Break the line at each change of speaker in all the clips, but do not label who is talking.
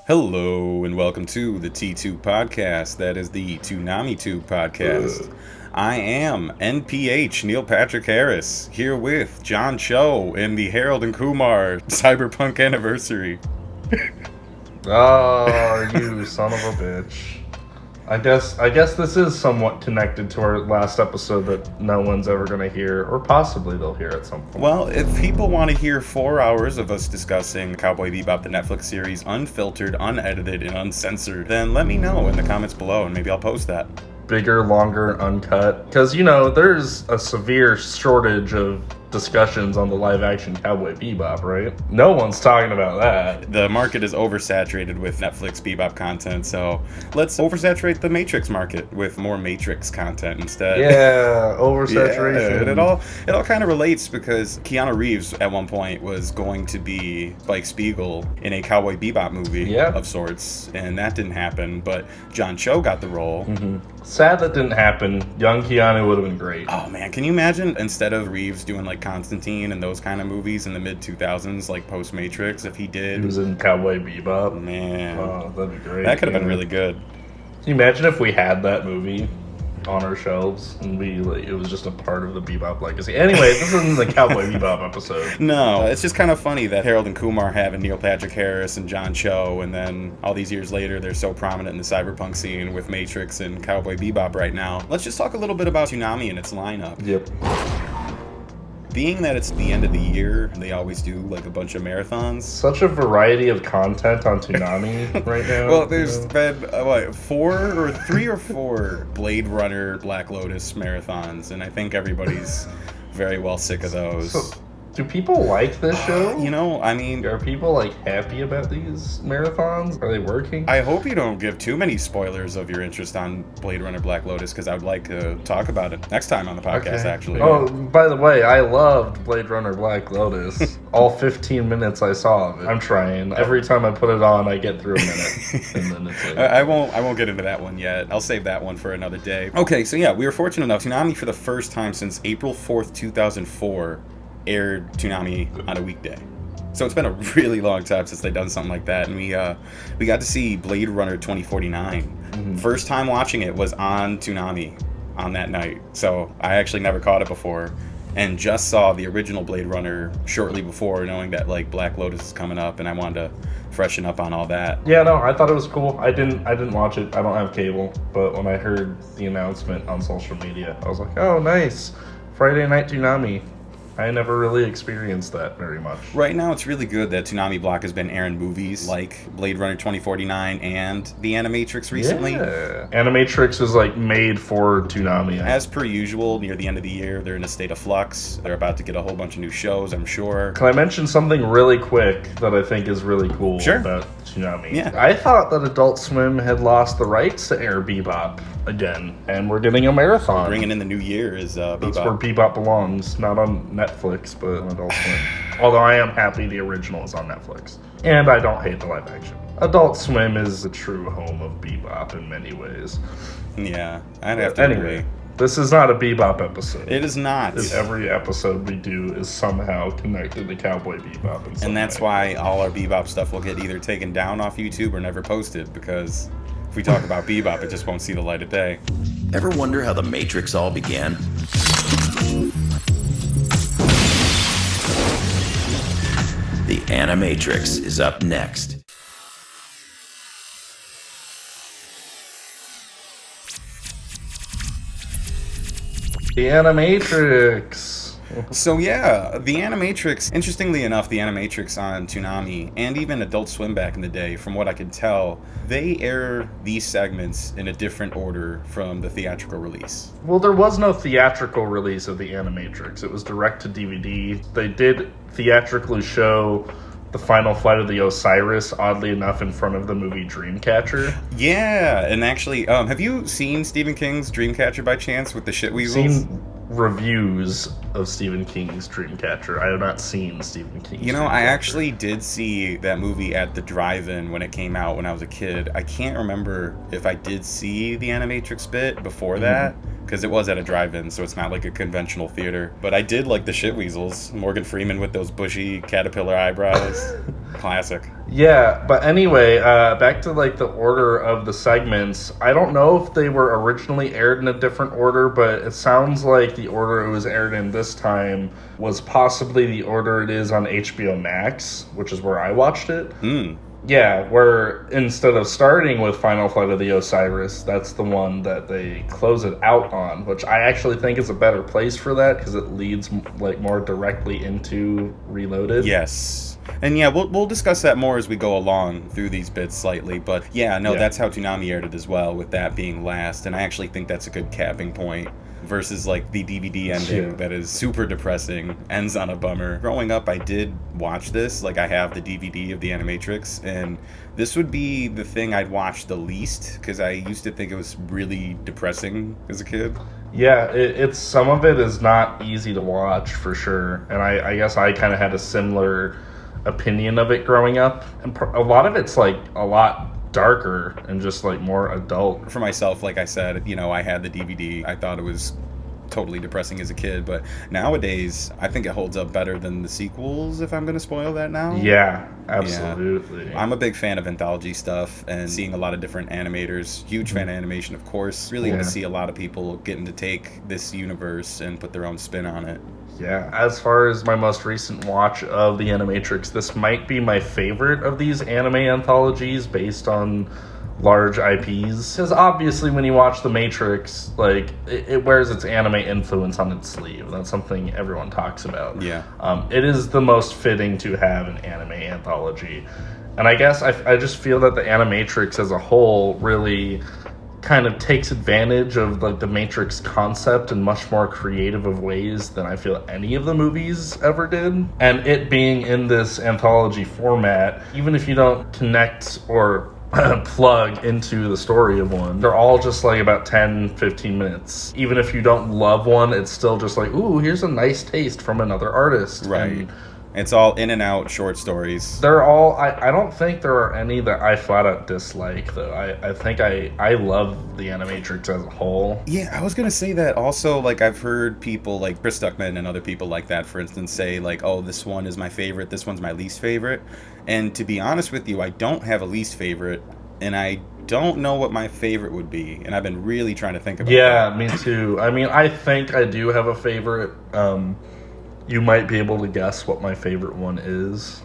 Hello and welcome to the T2 podcast. That is the ToonamiTube podcast. I am NPH Neil Patrick Harris here with John Cho in the Harold and Kumar Cyberpunk anniversary.
Oh, you son of a bitch. I guess this is somewhat connected to our last episode that no one's ever going to hear, or possibly they'll hear at some point.
Well, if people want to hear 4 hours of us discussing Cowboy Bebop, the Netflix series, unfiltered, unedited, and uncensored, then let me know in the comments below and maybe I'll post that.
Bigger, longer, uncut. Because, there's a severe shortage of discussions on the live-action Cowboy Bebop, right? No one's talking about that.
The market is oversaturated with Netflix Bebop content, so let's oversaturate the Matrix market with more Matrix content instead.
Yeah, oversaturation.
Yeah, and it all kind of relates because Keanu Reeves at one point was going to be Spike Spiegel in a Cowboy Bebop movie of sorts, and that didn't happen, but John Cho got the role.
Mm-hmm. Sad that didn't happen. Young Keanu would have been great.
Oh man, can you imagine instead of Reeves doing like Constantine and those kind of movies in the mid-2000s, like post-Matrix, if he did...
He was in Cowboy Bebop.
Man.
Oh, that'd be great.
That could have been really good.
Can you imagine if we had that movie on our shelves and it was just a part of the Bebop legacy? Anyway, this isn't the Cowboy Bebop episode.
No, it's just kind of funny that Harold and Kumar having Neil Patrick Harris and John Cho, and then all these years later, they're so prominent in the cyberpunk scene with Matrix and Cowboy Bebop right now. Let's just talk a little bit about Toonami and its lineup.
Yep.
Being that it's the end of the year, they always do like a bunch of marathons.
Such a variety of content on Toonami right now.
Well, there's been 3 or 4 Blade Runner Black Lotus marathons, and I think everybody's very well sick of those.
So, do people like this show?
Are
people happy about these marathons? Are they working?
I hope you don't give too many spoilers of your interest on Blade Runner Black Lotus, because I would like to talk about it next time on the podcast, actually.
Oh, by the way, I loved Blade Runner Black Lotus. All 15 minutes I saw of it. I'm trying. Every time I put it on, I get through a minute. And then it's
I won't get into that one yet. I'll save that one for another day. Okay, so yeah, we were fortunate enough. Toonami, for the first time since April 4th, 2004, aired Toonami on a weekday. So it's been a really long time since they've done something like that, and we got to see Blade Runner 2049. Mm-hmm. First time watching it was on Toonami on that night, so I actually never caught it before, and just saw the original Blade Runner shortly before, knowing that Black Lotus is coming up, and I wanted to freshen up on all that.
Yeah, no, I thought it was cool. I didn't watch it. I don't have cable, but when I heard the announcement on social media, I was like, oh, nice, Friday night Toonami. I never really experienced that very much.
Right now, it's really good that Toonami Block has been airing movies like Blade Runner 2049 and the Animatrix recently.
Yeah. Animatrix was made for Toonami.
As per usual, near the end of the year, they're in a state of flux. They're about to get a whole bunch of new shows, I'm sure.
Can I mention something really quick that I think is really cool about Toonami?
Yeah.
I thought that Adult Swim had lost the rights to air Bebop again, and we're getting a marathon.
Bringing in the new year is Bebop.
That's where Bebop belongs, not on Netflix, but on Adult Swim. Although I am happy the original is on Netflix. And I don't hate the live action. Adult Swim is the true home of Bebop in many ways.
Yeah, I'd have to agree.
This is not a Bebop episode.
It is not.
Every episode we do is somehow connected to Cowboy Bebop in some
And that's why all our Bebop stuff will get either taken down off YouTube or never posted, because if we talk about Bebop, it just won't see the light of day.
Ever wonder how the Matrix all began? The Animatrix is up next.
The Animatrix.
So yeah, the Animatrix, interestingly enough, the Animatrix on Toonami and even Adult Swim back in the day, from what I could tell, they air these segments in a different order from the theatrical release.
Well, there was no theatrical release of the Animatrix. It was direct to DVD. They did theatrically show the final flight of the Osiris, oddly enough, in front of the movie Dreamcatcher.
Yeah, and actually, have you seen Stephen King's Dreamcatcher by chance with the shit weasels?
Seen reviews of Stephen King's Dreamcatcher. I have not seen Stephen King's
I actually did see that movie at the drive-in when it came out when I was a kid. I can't remember if I did see the Animatrix bit before that, because it was at a drive-in, so it's not like a conventional theater. But I did like the shit weasels. Morgan Freeman with those bushy caterpillar eyebrows. Classic.
Yeah, but anyway, back to like the order of the segments. I don't know if they were originally aired in a different order, but it sounds like the order it was aired in this time was possibly the order it is on HBO Max, which is where I watched it. Yeah, where instead of starting with Final Flight of the Osiris, that's the one that they close it out on, which I actually think is a better place for that because it leads like more directly into Reloaded.
Yes. And yeah, we'll discuss that more as we go along through these bits slightly. But yeah, no, that's how Toonami aired it as well, with that being last. And I actually think that's a good capping point versus like the DVD ending that is super depressing, ends on a bummer. Growing up, I did watch this. Like, I have the DVD of the Animatrix, and this would be the thing I'd watch the least because I used to think it was really depressing as a kid.
Yeah, it's some of it is not easy to watch for sure. And I guess I kind of had a similar opinion of it growing up. And a lot of it's like a lot darker and just like more adult.
For myself, like I said, I had the DVD. I thought it was totally depressing as a kid, but nowadays I think it holds up better than the sequels, if I'm going to spoil that now.
Yeah, absolutely.
I'm a big fan of anthology stuff and seeing a lot of different animators. Huge fan of animation, of course. Really want to see a lot of people getting to take this universe and put their own spin on it.
Yeah, as far as my most recent watch of the Animatrix, this might be my favorite of these anime anthologies based on large IPs. Because obviously when you watch The Matrix, like, it wears its anime influence on its sleeve. That's something everyone talks about.
Yeah.
It is the most fitting to have an anime anthology. And I guess I just feel that the Animatrix as a whole really kind of takes advantage of like the Matrix concept in much more creative of ways than I feel any of the movies ever did. And it being in this anthology format, even if you don't connect or plug into the story of one, they're all just like about 10-15 minutes. Even if you don't love one, it's still just like, ooh, here's a nice taste from another artist.
Right.
And
it's all in and out short stories.
they're all, I don't think there are any that I flat out dislike, though. I think I love the Animatrix as a whole.
Yeah, I was going to say that also. Like, I've heard people like Chris Stuckman and other people like that, for instance, say like, oh, this one is my favorite, this one's my least favorite. And to be honest with you, I don't have a least favorite, and I don't know what my favorite would be. And I've been really trying to think about that.
Yeah, me too. I mean, I think I do have a favorite. You might be able to guess what my favorite one is,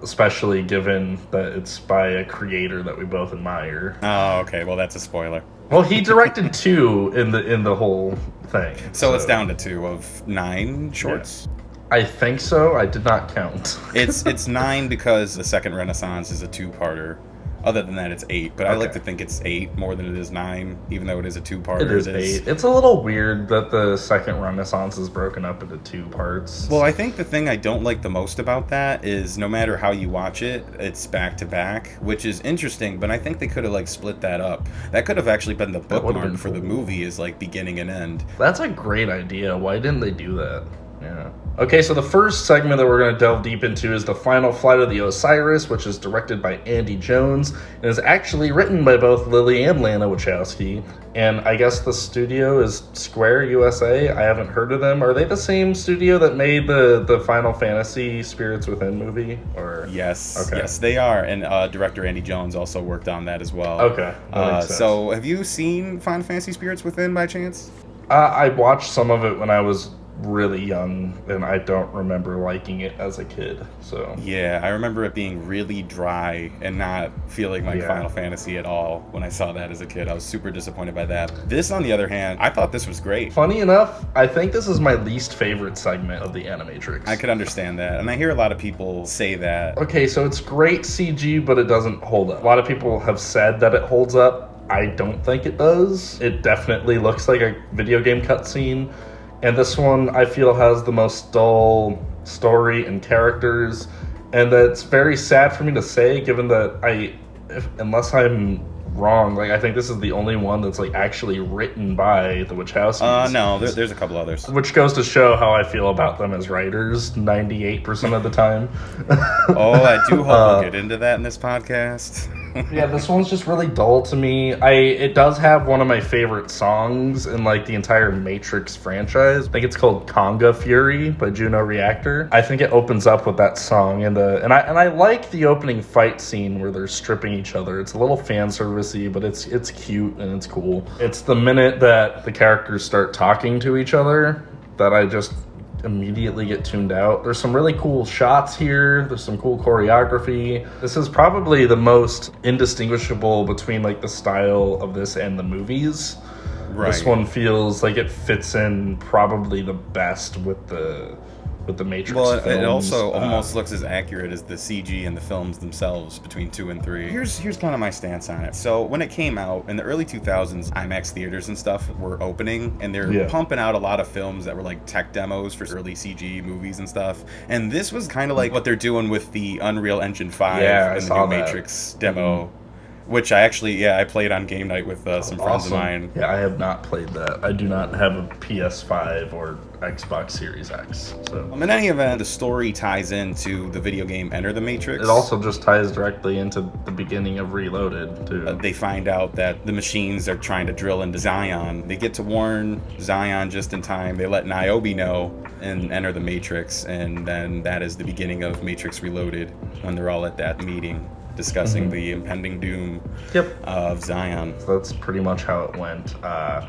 especially given that it's by a creator that we both admire.
Oh, okay. Well, that's a spoiler.
Well, he directed 2 in the whole thing.
So it's down to 2 of 9 shorts.
Yeah. I think so. I did not count.
It's 9 because the Second Renaissance is a 2-parter. Other than that, it's 8. But I like to think it's 8 more than it is 9, even though it is a 2-parter.
It is 8. It's a little weird that the Second Renaissance is broken up into 2 parts.
Well, I think the thing I don't like the most about that is no matter how you watch it, it's back to back, which is interesting, but I think they could have like split that up. That could have actually been the bookmark for the movie, is like beginning and end.
That's a great idea. Why didn't they do that? Yeah. Okay, so the first segment that we're going to delve deep into is the Final Flight of the Osiris, which is directed by Andy Jones and is actually written by both Lily and Lana Wachowski. And I guess the studio is Square USA. I haven't heard of them. Are they the same studio that made the Final Fantasy Spirits Within movie? Or
yes, yes, they are. And director Andy Jones also worked on that as well.
Okay, that makes sense.
So have you seen Final Fantasy Spirits Within by chance?
I watched some of it when I was really young, and I don't remember liking it as a kid. So
yeah, I remember it being really dry and not feeling like Final Fantasy at all when I saw that as a kid. I was super disappointed by that. This, on the other hand, I thought this was great.
Funny enough, I think this is my least favorite segment of the Animatrix.
I could understand that, and I hear a lot of people say that.
Okay, so it's great CG, but it doesn't hold up. A lot of people have said that it holds up. I don't think it does. It definitely looks like a video game cutscene. And this one, I feel, has the most dull story and characters. And that's very sad for me to say, given that unless I'm wrong, like, I think this is the only one that's, like, actually written by the Wachowskis.
No, there's a couple others.
Which goes to show how I feel about them as writers 98% of the time.
Oh, I do hope we'll get into that in this podcast.
Yeah, this one's just really dull to me. It does have one of my favorite songs in like the entire Matrix franchise. I think it's called Conga Fury by Juno Reactor. I think it opens up with that song, and I like the opening fight scene where they're stripping each other. It's a little fan servicey, but it's cute and it's cool. It's the minute that the characters start talking to each other that I just immediately get tuned out. There's some really cool shots here. There's some cool choreography. This is probably the most indistinguishable between like the style of this and the movies. Right. This one feels like it fits in probably the best with the Matrix films.
It also almost looks as accurate as the CG in the films themselves between 2 and 3. Here's kind of my stance on it. So when it came out in the early 2000s, IMAX theaters and stuff were opening, and they're pumping out a lot of films that were like tech demos for early CG movies and stuff. And this was kind of like what they're doing with the Unreal Engine 5 in the new Matrix demo. Which I played on game night with some friends of mine.
Yeah, I have not played that. I do not have a PS5 or Xbox Series X. So
in any event, the story ties into the video game Enter the Matrix.
It also just ties directly into the beginning of Reloaded, too.
They find out that the machines are trying to drill into Zion. They get to warn Zion just in time. They let Niobe know and enter the Matrix, and then that is the beginning of Matrix Reloaded when they're all at that meeting discussing the impending doom of Zion.
So that's pretty much how it went. I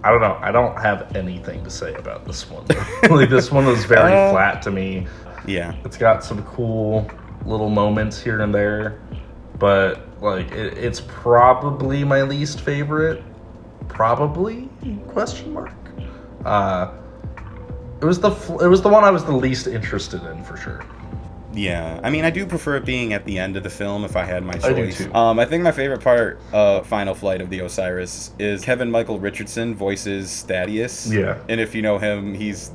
don't know. I don't have anything to say about this one. Like, this one was very flat to me.
Yeah.
It's got some cool little moments here and there, but like it's probably my least favorite. Probably? Question mark. It was the one I was the least interested in for sure.
Yeah, I mean, I do prefer it being at the end of the film if I had my choice.
I do too.
I think my favorite part of Final Flight of the Osiris is Kevin Michael Richardson voices Thaddeus.
Yeah.
And if you know him, he's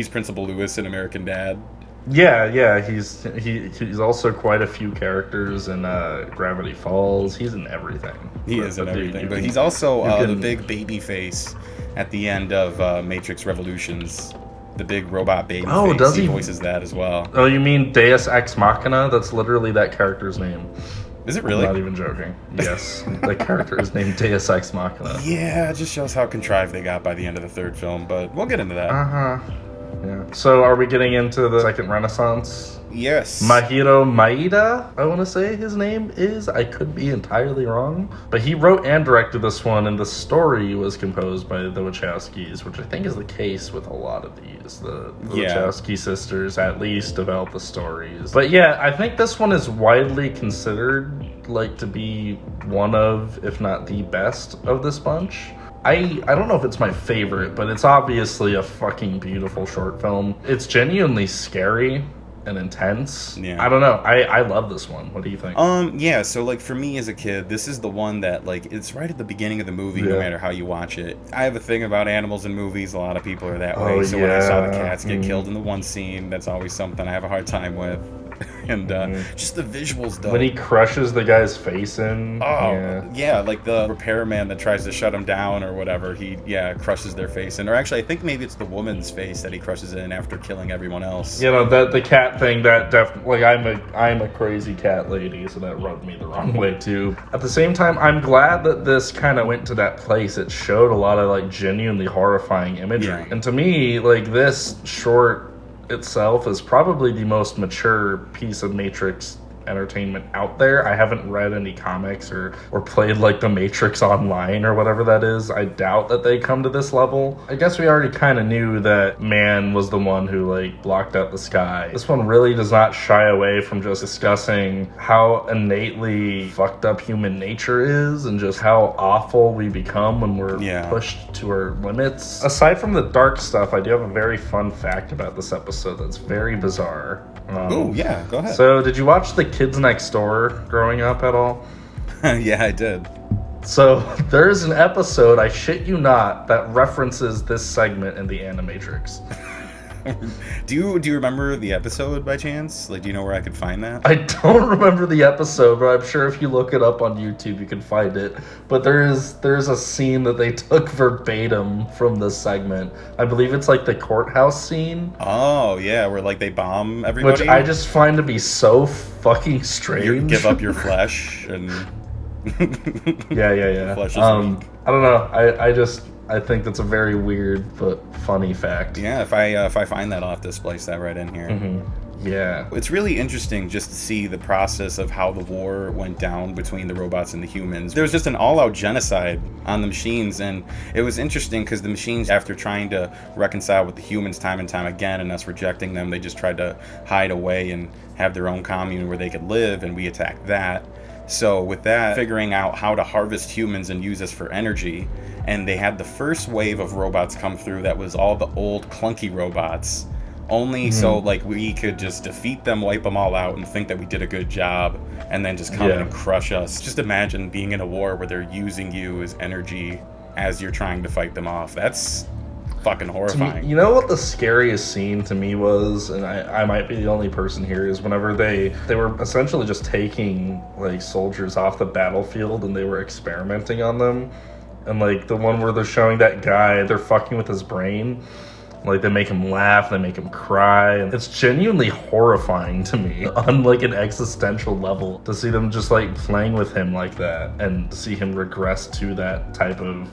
Principal Lewis in American Dad.
Yeah, he's also quite a few characters in Gravity Falls. He's in everything.
He is in everything, but he's also the big baby face at the end of Matrix Revolutions. The big robot baby face.
Does he
voices that as well.
Oh, you mean Deus Ex Machina? That's literally that character's name.
Is it really?
I'm not even joking. Yes, the character is named Deus Ex Machina.
Yeah, it just shows how contrived they got by the end of the third film, but we'll get into that.
Yeah. So are we getting into the second Renaissance?
Yes.
Mahiro Maeda, I want to say his name is. I could be entirely wrong. But he wrote and directed this one, and the story was composed by the Wachowskis, which I think is the case with a lot of these. The Wachowski sisters at least develop the stories. But yeah, I think this one is widely considered like to be one of, if not the best of this bunch. I don't know if it's my favorite, but it's obviously a fucking beautiful short film. It's genuinely scary and intense.
Yeah.
I don't know. I love this one. What do you think?
Yeah, so like for me as a kid, this is the one that like it's right at the beginning of the movie, no matter how you watch it. I have a thing about animals in movies. A lot of people are that way. So when I saw the cats get killed in the one scene, that's always something I have a hard time with. And just the visuals, though.
When he crushes the guy's face in.
Yeah, like the repairman that tries to shut him down or whatever. He crushes their face in. Or actually, I think maybe it's the woman's face that he crushes in after killing everyone else.
You know, the cat thing, that definitely, like, I'm a crazy cat lady, so that rubbed me the wrong way too. At the same time, I'm glad that this kind of went to that place. It showed a lot of like genuinely horrifying imagery. Yeah. And to me, like, this short itself is probably the most mature piece of Matrix entertainment out there. I haven't read any comics or played like the Matrix Online or whatever that is. I doubt that they come to this level. I guess we already kind of knew that man was the one who like blocked out the sky. This one really does not shy away from just discussing how innately fucked up human nature is and just how awful we become when we're pushed to our limits. Aside from the dark stuff, I do have a very fun fact about this episode that's very bizarre.
Go ahead.
So, did you watch The Kids Next Door growing up at all?
Yeah, I did.
So, there's an episode, I shit you not, that references this segment in the Animatrix.
Do you remember the episode by chance? Like, do you know where I could find that?
I don't remember the episode, but I'm sure if you look it up on YouTube, you can find it. But there's a scene that they took verbatim from this segment. I believe it's like the courthouse scene.
Oh, yeah, where like they bomb everybody.
Which I just find to be so fucking strange.
You give up your flesh and...
Yeah.
Flesh is weak.
I don't know. I think that's a very weird but funny fact.
Yeah, if I find that, I'll have to splice that right in here.
Mm-hmm. Yeah.
It's really interesting just to see the process of how the war went down between the robots and the humans. There was just an all-out genocide on the machines, and it was interesting because the machines, after trying to reconcile with the humans time and time again and us rejecting them, they just tried to hide away and have their own commune where they could live, and we attacked that. So with that, figuring out how to harvest humans and use us for energy, and they had the first wave of robots come through that was all the old clunky robots, only so like we could just defeat them, wipe them all out, and think that we did a good job, and then just come in and crush us. Just imagine being in a war where they're using you as energy as you're trying to fight them off. That's fucking horrifying.
You know what the scariest scene to me was, and I might be the only person here, is whenever they were essentially just taking like soldiers off the battlefield and they were experimenting on them. And like the one where they're showing that guy, they're fucking with his brain. Like they make him laugh, they make him cry. And it's genuinely horrifying to me on like an existential level to see them just like playing with him like that and see him regress to that type of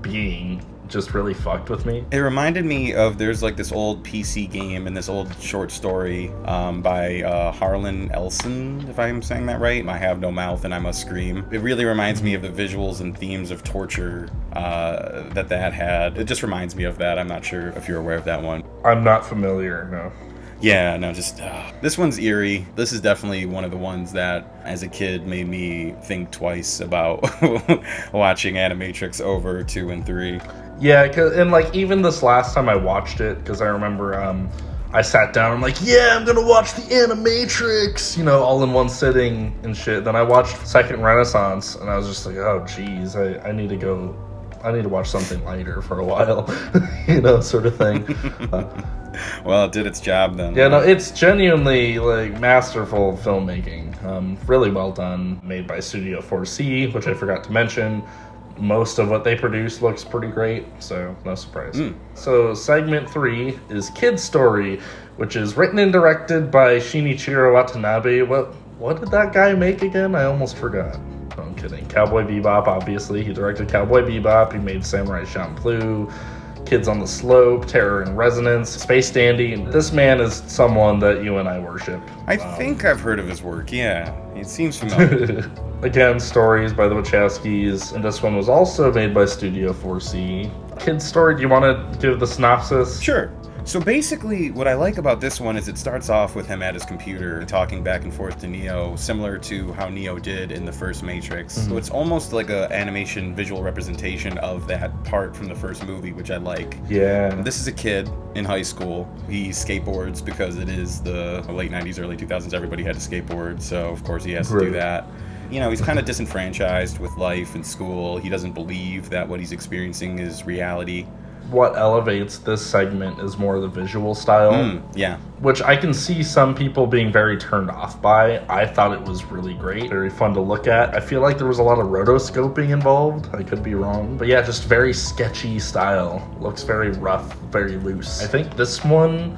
being. Just really fucked with me.
It reminded me of, there's like this old PC game and this old short story by Harlan Ellison, if I'm saying that right. I have no mouth and I must scream. It really reminds me of the visuals and themes of torture that had. It just reminds me of that. I'm not sure if you're aware of that one.
I'm not familiar, no.
Yeah, no, just this one's eerie. This is definitely one of the ones that, as a kid, made me think twice about watching Animatrix over 2 and 3.
Yeah, and like even this last time I watched it, because I remember I sat down, I'm like, yeah, I'm gonna watch the Animatrix, you know, all in one sitting and shit. Then I watched Second Renaissance, and I was just like, oh, geez, I need to watch something lighter for a while, you know, sort of thing.
Well, it did its job then.
Yeah, no, it's genuinely like masterful filmmaking. Really well done. Made by Studio 4C, which I forgot to mention. Most of what they produce looks pretty great, so no surprise. So segment 3 is Kid's Story, which is written and directed by Shinichiro Watanabe. What did that guy make again? I almost forgot. No, I'm kidding. Cowboy Bebop, obviously. He directed Cowboy Bebop. He made Samurai Champloo, Kids on the Slope, Terror in Resonance, Space Dandy. And this man is someone that you and I worship.
I think I've heard of his work, yeah. It seems familiar.
Again, stories by the Wachowskis, and this one was also made by Studio 4C. Kid's Story, do you want to give the synopsis?
Sure. So basically, what I like about this one is it starts off with him at his computer talking back and forth to Neo, similar to how Neo did in the first Matrix. So it's almost like an animation visual representation of that part from the first movie, which I like.
Yeah.
This is a kid in high school. He skateboards because it is the late 90s, early 2000s. Everybody had to skateboard, so of course he has to do that. You know, he's kind of disenfranchised with life and school. He doesn't believe that what he's experiencing is reality.
What elevates this segment is more the visual style.
Yeah.
Which I can see some people being very turned off by. I thought it was really great, very fun to look at. I feel like there was a lot of rotoscoping involved. I could be wrong. But yeah, just very sketchy style. Looks very rough, very loose. I think this one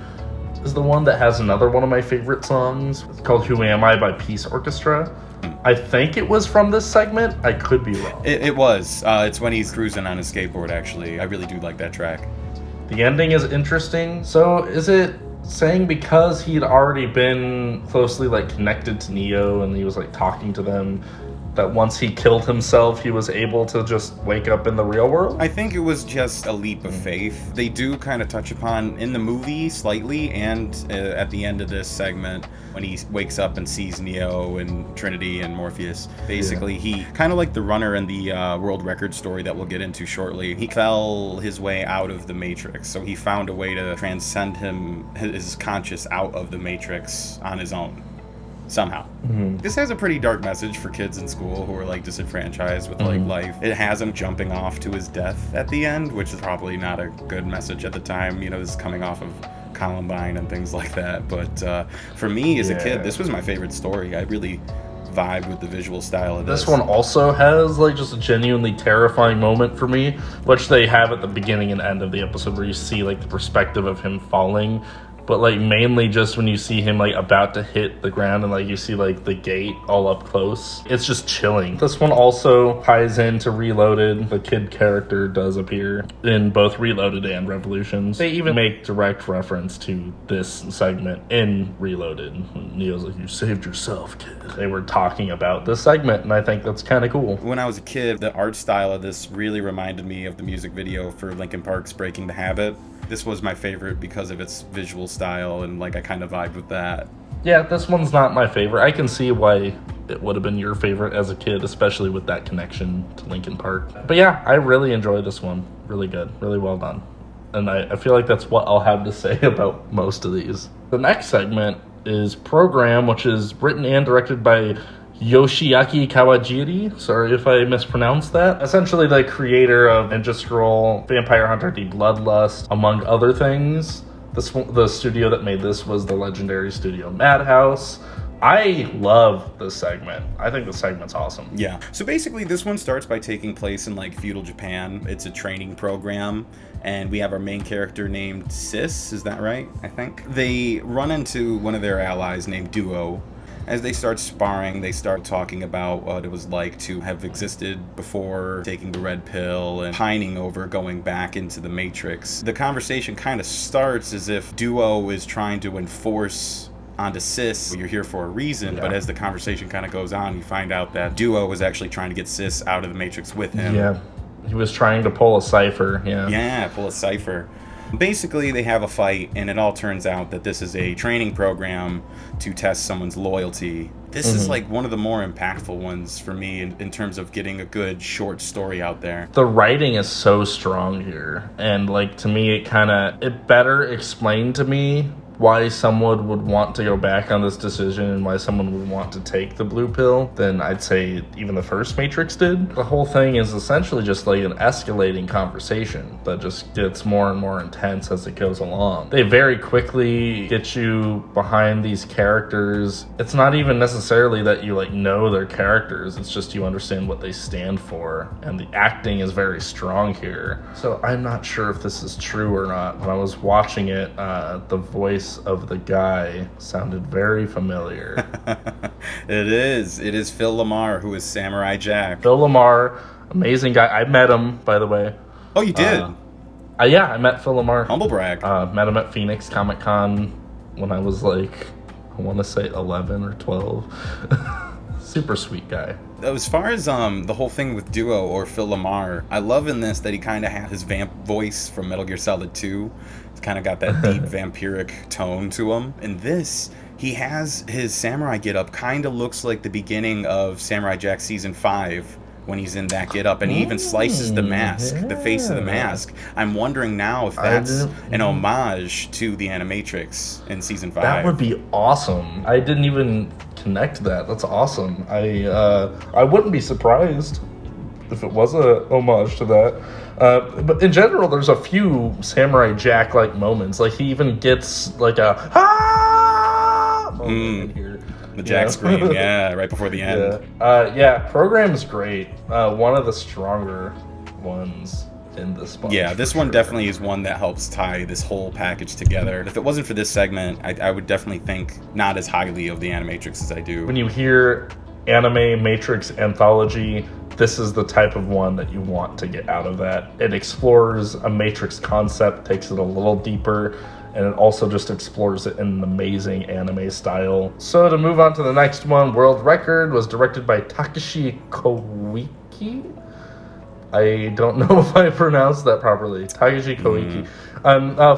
is the one that has another one of my favorite songs. It's called Who Am I by Peace Orchestra. I think it was from this segment. I could be wrong.
It was. It's when he's cruising on his skateboard, actually. I really do like that track.
The ending is interesting. So is it saying because he'd already been closely like connected to Neo and he was like talking to them, that once he killed himself, he was able to just wake up in the real world?
I think it was just a leap of faith. They do kind of touch upon in the movie slightly, and at the end of this segment, when he wakes up and sees Neo and Trinity and Morpheus, basically he, kind of like the runner in the world record story that we'll get into shortly, he fell his way out of the Matrix. So he found a way to transcend his conscious out of the Matrix on his own. Somehow. This has a pretty dark message for kids in school who are like disenfranchised with like life. It has him jumping off to his death at the end, which is probably not a good message at the time. You know, this is coming off of Columbine and things like that. But for me as a kid, this was my favorite story. I really vibe with the visual style of this.
This one also has like just a genuinely terrifying moment for me, which they have at the beginning and end of the episode where you see like the perspective of him falling, but like mainly just when you see him like about to hit the ground and like you see like the gate all up close. It's just chilling. This one also ties into Reloaded. The kid character does appear in both Reloaded and Revolutions. They even make direct reference to this segment in Reloaded. Neo's like, "You saved yourself, kid." They were talking about this segment, and I think that's kind of cool.
When I was a kid, the art style of this really reminded me of the music video for Linkin Park's Breaking the Habit. This was my favorite because of its visual style, and like I kind of vibe with that.
Yeah, this one's not my favorite. I can see why it would have been your favorite as a kid, especially with that connection to Linkin Park. But yeah, I really enjoyed this one. Really good. Really well done. And I feel like that's what I'll have to say about most of these. The next segment is Program, which is written and directed by Yoshiaki Kawajiri. Sorry if I mispronounced that. Essentially the creator of Ninja Scroll, Vampire Hunter D Bloodlust, among other things. The studio that made this was the legendary studio Madhouse. I love this segment. I think the segment's awesome.
Yeah. So basically this one starts by taking place in like feudal Japan. It's a training program, and we have our main character named Sis, is that right? I think. They run into one of their allies named Duo. As they start sparring, they start talking about what it was like to have existed before taking the red pill and pining over going back into the Matrix. The conversation kind of starts as if Duo is trying to enforce onto Sis, "You're here for a reason," but as the conversation kind of goes on, you find out that Duo was actually trying to get Sis out of the Matrix with him.
Yeah, he was trying to pull a cipher,
Yeah, pull a cipher. Basically, they have a fight, and it all turns out that this is a training program to test someone's loyalty. This is like one of the more impactful ones for me in terms of getting a good short story out there.
The writing is so strong here, and like to me it better explained to me why someone would want to go back on this decision and why someone would want to take the blue pill than I'd say even the first Matrix did. The whole thing is essentially just like an escalating conversation that just gets more and more intense as it goes along. They very quickly get you behind these characters. It's not even necessarily that you like know their characters, it's just you understand what they stand for, and the acting is very strong here. So I'm not sure if this is true or not. When I was watching it, the voice of the guy sounded very familiar.
It is Phil Lamar, who is Samurai Jack.
Phil Lamar, amazing guy. I met him, by the way.
Oh, you did?
Yeah, I met Phil Lamar.
Humble brag.
Met him at Phoenix Comic Con when I was like, I want to say 11 or 12. Super sweet guy.
As far as the whole thing with Duo or Phil Lamar, I love in this that he kind of had his vamp voice from Metal Gear Solid 2. It's kind of got that deep vampiric tone to him. In this, he has his samurai getup kind of looks like the beginning of Samurai Jack Season 5 when he's in that getup, and he even slices the mask, the face of the mask. I'm wondering now if that's an homage to the Animatrix in Season 5.
That would be awesome. I didn't even connect that. That's awesome. I wouldn't be surprised if it was a homage to that. But in general, there's a few Samurai Jack-like moments. Like, he even gets, like, a moment in here.
The Jack scream, yeah, right before the end.
Yeah, Program's great. One of the stronger ones in this bunch.
Yeah, this one definitely is one that helps tie this whole package together. If it wasn't for this segment, I would definitely think not as highly of the Animatrix as I do.
When you hear anime Matrix anthology, this is the type of one that you want to get out of that. It explores a Matrix concept, takes it a little deeper, and it also just explores it in an amazing anime style. So to move on to the next one, World Record was directed by Takashi Koike. I don't know if I pronounced that properly. Takashi Koike.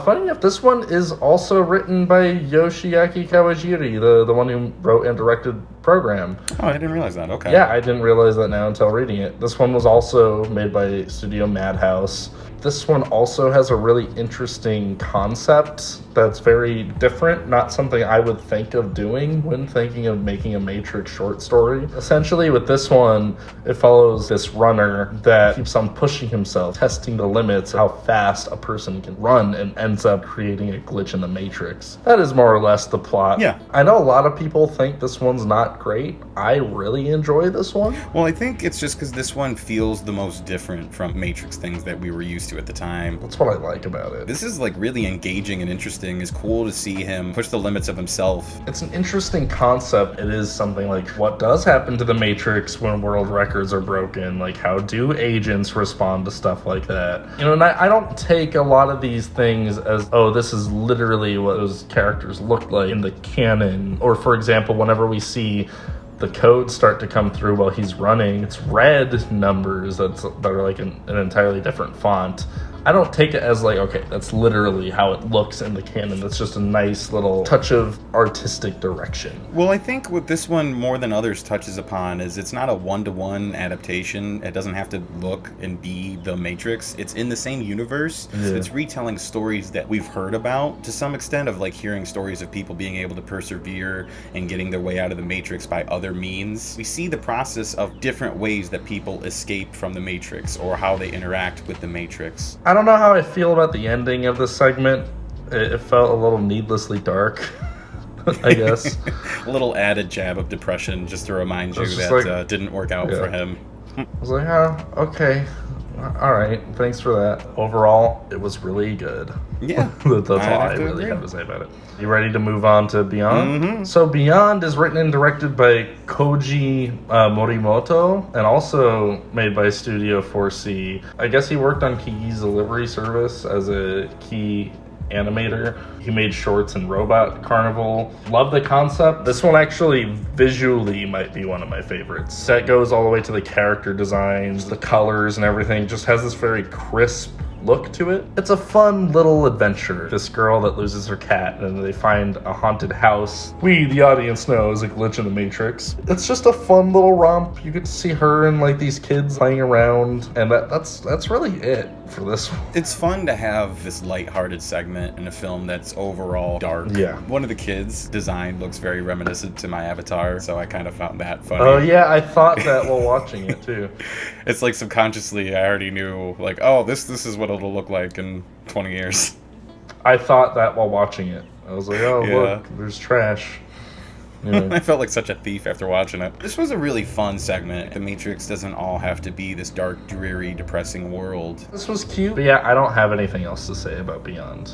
Funny enough, this one is also written by Yoshiaki Kawajiri, the one who wrote and directed program.
Oh, I didn't realize that. Okay.
Yeah, I didn't realize that now until reading it. This one was also made by Studio Madhouse. This one also has a really interesting concept that's very different, not something I would think of doing when thinking of making a Matrix short story. Essentially, with this one, it follows this runner that keeps on pushing himself, testing the limits of how fast a person can run, and ends up creating a glitch in the Matrix. That is more or less the plot.
Yeah.
I know a lot of people think this one's not great. I really enjoy this one.
Well, I think it's just because this one feels the most different from Matrix things that we were used to at the time.
That's what I like about it.
This is like really engaging and interesting. It's cool to see him push the limits of himself.
It's an interesting concept. It is something like, what does happen to the Matrix when world records are broken? Like, how do agents respond to stuff like that? You know, and I don't take a lot of these things as, oh, this is literally what those characters look like in the canon. Or, for example, whenever we see the codes start to come through while he's running, it's red numbers that are like an entirely different font. I don't take it as like, okay, that's literally how it looks in the canon. That's just a nice little touch of artistic direction.
Well, I think what this one more than others touches upon is it's not a one-to-one adaptation. It doesn't have to look and be the Matrix. It's in the same universe.
Yeah.
It's retelling stories that we've heard about to some extent, of like hearing stories of people being able to persevere and getting their way out of the Matrix by other means. We see the process of different ways that people escape from the Matrix or how they interact with the Matrix.
I don't know how I feel about the ending of this segment. It felt a little needlessly dark, I guess.
A little added jab of depression just to remind you that
like,
didn't work out for him.
I was like, oh, okay. All right, thanks for that. Overall, it was really good.
Yeah.
That's all I
have to
really
agree.
have to say about it. You ready to move on to Beyond?
Mm-hmm.
So Beyond is written and directed by Koji Morimoto and also made by Studio 4C. I guess he worked on Kiki's Delivery Service as a key animator. He made shorts in Robot Carnival. Love the concept. This one actually visually might be one of my favorites. That goes all the way to the character designs, the colors and everything. Just has this very crisp look to it. It's a fun little adventure. This girl that loses her cat and they find a haunted house. We, the audience, know is a glitch in the Matrix. It's just a fun little romp. You get to see her and like these kids playing around, and that's really it for this one.
It's fun to have this lighthearted segment in a film that's overall dark.
Yeah.
One of the kids' design looks very reminiscent to my avatar, so I kind of found that funny.
Oh yeah, I thought that while watching it too.
It's like subconsciously I already knew, like, oh, this is what it'll look like in 20 years.
I thought that while watching it. I was like, oh,
Yeah.
look, there's trash.
I felt like such a thief after watching it. This was a really fun segment. The Matrix doesn't all have to be this dark, dreary, depressing world.
This was cute. But yeah, I don't have anything else to say about Beyond.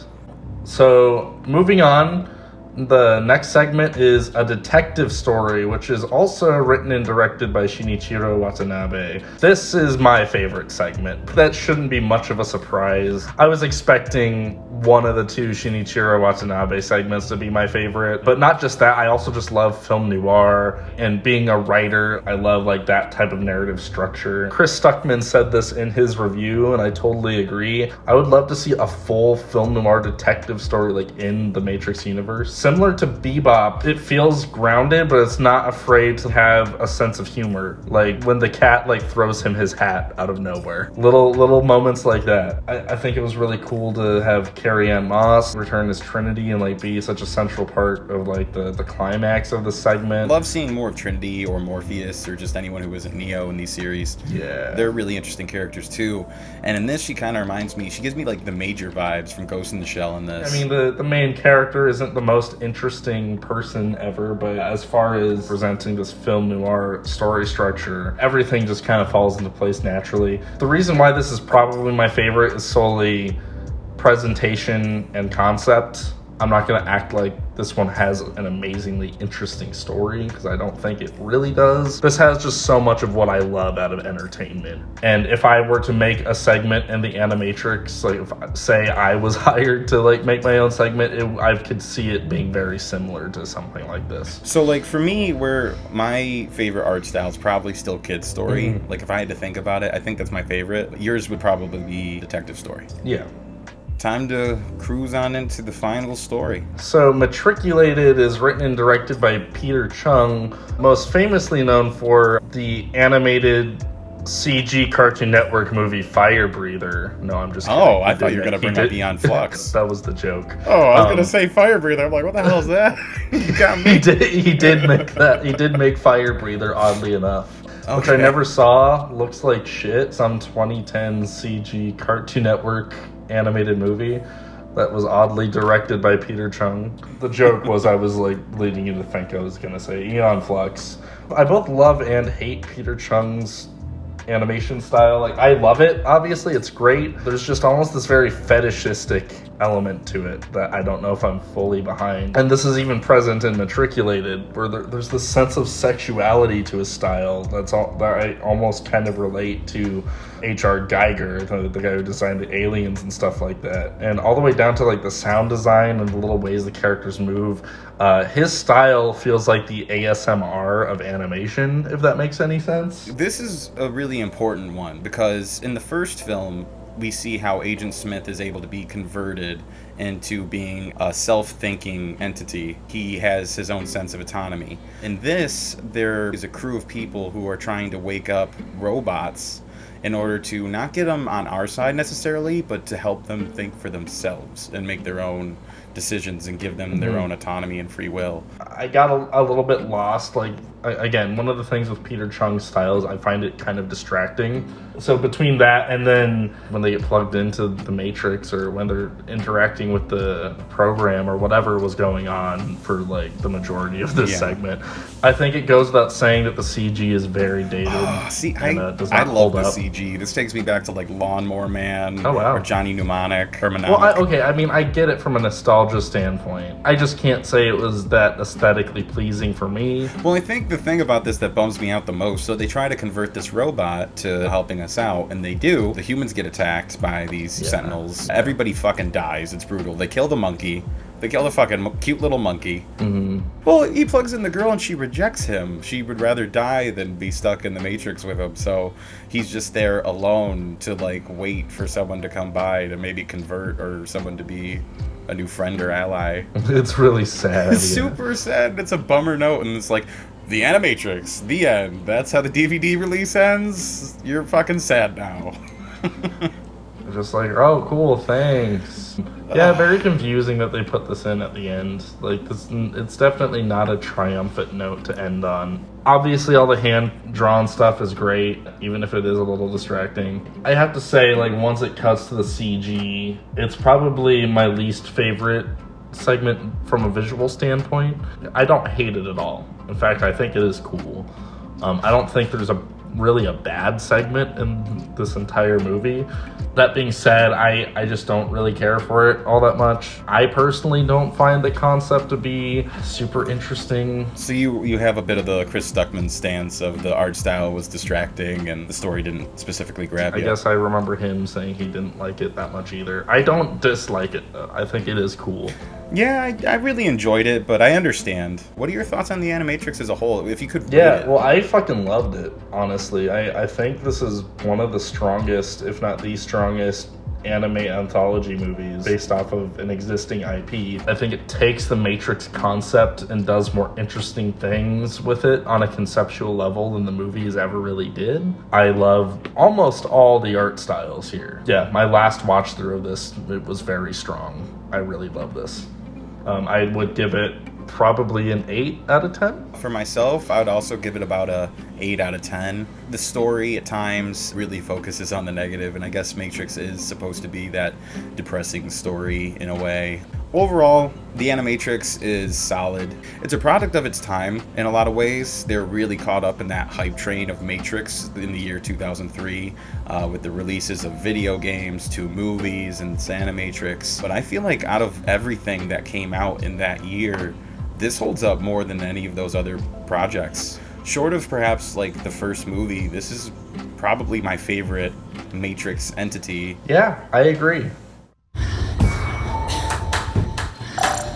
So, moving on, the next segment is a detective story, which is also written and directed by Shinichiro Watanabe. This is my favorite segment. That shouldn't be much of a surprise. I was expecting one of the two Shinichiro Watanabe segments to be my favorite, but not just that, I also just love film noir, and being a writer, I love like that type of narrative structure. Chris Stuckman said this in his review, and I totally agree. I would love to see a full film noir detective story like in the Matrix universe. Similar to Bebop, it feels grounded, but it's not afraid to have a sense of humor. Like when the cat like throws him his hat out of nowhere. Little moments like that. I think it was really cool to have Carrie Ann Moss return as Trinity and like be such a central part of like the climax of the segment.
Love seeing more of Trinity or Morpheus or just anyone who isn't Neo in these series.
Yeah.
They're really interesting characters too. And in this, she kind of reminds me, she gives me like the Major vibes from Ghost in the Shell in this.
I mean, the main character isn't the most interesting person ever, but as far as presenting this film noir story structure, everything just kind of falls into place naturally. The reason why this is probably my favorite is solely presentation and concept. I'm not going to act like this one has an amazingly interesting story, because I don't think it really does. This has just so much of what I love out of entertainment. And if I were to make a segment in the Animatrix, like if say I was hired to like make my own segment, I could see it being very similar to something like this.
So like for me, where my favorite art style is probably still Kid's Story. Like if I had to think about it, I think that's my favorite. Yours would probably be Detective Story.
Yeah.
time to cruise on into the final story.
So, Matriculated is written and directed by Peter Chung, most famously known for the animated CG Cartoon Network movie Fire Breather. No, I'm just kidding.
Oh, I thought you were going to bring up Beyond Flux.
That was the joke.
Oh, I was going to say Fire Breather. I'm like, what the hell is that? You got me.
He did make that. He did make Fire Breather, oddly enough. Okay. Which I never saw. Looks like shit. Some 2010 CG Cartoon Network animated movie that was oddly directed by Peter Chung. The joke was I was like leading you to think I was going to say Eon Flux. I both love and hate Peter Chung's animation style. Like, I love it, obviously, it's great. There's just almost this very fetishistic element to it that I don't know if I'm fully behind. And this is even present in Matriculated, where there's this sense of sexuality to his style that I almost kind of relate to H.R. Geiger, the guy who designed the aliens and stuff like that. And all the way down to like the sound design and the little ways the characters move. His style feels like the ASMR of animation, if that makes any sense.
This is a really important one because in the first film, we see how Agent Smith is able to be converted into being a self-thinking entity. He has his own sense of autonomy. In this, there is a crew of people who are trying to wake up robots in order to not get them on our side necessarily, but to help them think for themselves and make their own decisions and give them their own autonomy and free will.
I got a little bit lost. Like, again, one of the things with Peter Chung's styles, I find it kind of distracting. So between that and then when they get plugged into the Matrix or when they're interacting with the program or whatever was going on for like the majority of this segment, I think it goes without saying that the CG is very dated.
I love the CG. This takes me back to like Lawnmower Man or Johnny Mnemonic or Mnemonic.
Well, I mean, I get it from a nostalgia standpoint. I just can't say it was that aesthetically pleasing for me.
Well, I think the thing about this that bums me out the most, so they try to convert this robot to helping us out, and they do. The humans get attacked by these sentinels. Everybody fucking dies. It's brutal. They kill the monkey. They kill the fucking cute little monkey. Well, he plugs in the girl and she rejects him. She would rather die than be stuck in the Matrix with him. So he's just there alone to like wait for someone to come by to maybe convert or someone to be a new friend or ally.
It's really sad.
It's super sad. It's a bummer note, and it's like, the Animatrix, the end. That's how the DVD release ends. You're fucking sad now.
Just like, oh, cool, thanks. Yeah, very confusing that they put this in at the end. Like, it's definitely not a triumphant note to end on. Obviously, all the hand-drawn stuff is great, even if it is a little distracting. I have to say, like, once it cuts to the CG, it's probably my least favorite segment from a visual standpoint. I don't hate it at all. In fact, I think it is cool. I don't think there's really a bad segment in this entire movie. That being said, I just don't really care for it all that much. I personally don't find the concept to be super interesting.
So you have a bit of the Chris Stuckman stance of the art style was distracting and the story didn't specifically grab you.
I guess I remember him saying he didn't like it that much either. I don't dislike it, though. I think it is cool.
Yeah, I really enjoyed it, but I understand. What are your thoughts on the Animatrix as a whole? If you could
rate it. Well, I fucking loved it, honestly. I think this is one of the strongest, if not the strongest, anime anthology movies based off of an existing IP. I think it takes the Matrix concept and does more interesting things with it on a conceptual level than the movies ever really did. I loved almost all the art styles here. Yeah, my last watch through of this, it was very strong. I really love this. I would give it probably an 8 out of 10.
For myself, I would also give it about a 8 out of 10. The story at times really focuses on the negative, and I guess Matrix is supposed to be that depressing story in a way. Overall, the Animatrix is solid. It's a product of its time in a lot of ways. They're really caught up in that hype train of Matrix in the year 2003 with the releases of video games to movies and Animatrix. But I feel like out of everything that came out in that year, this holds up more than any of those other projects. Short of perhaps like the first movie, this is probably my favorite Matrix entity.
Yeah, I agree.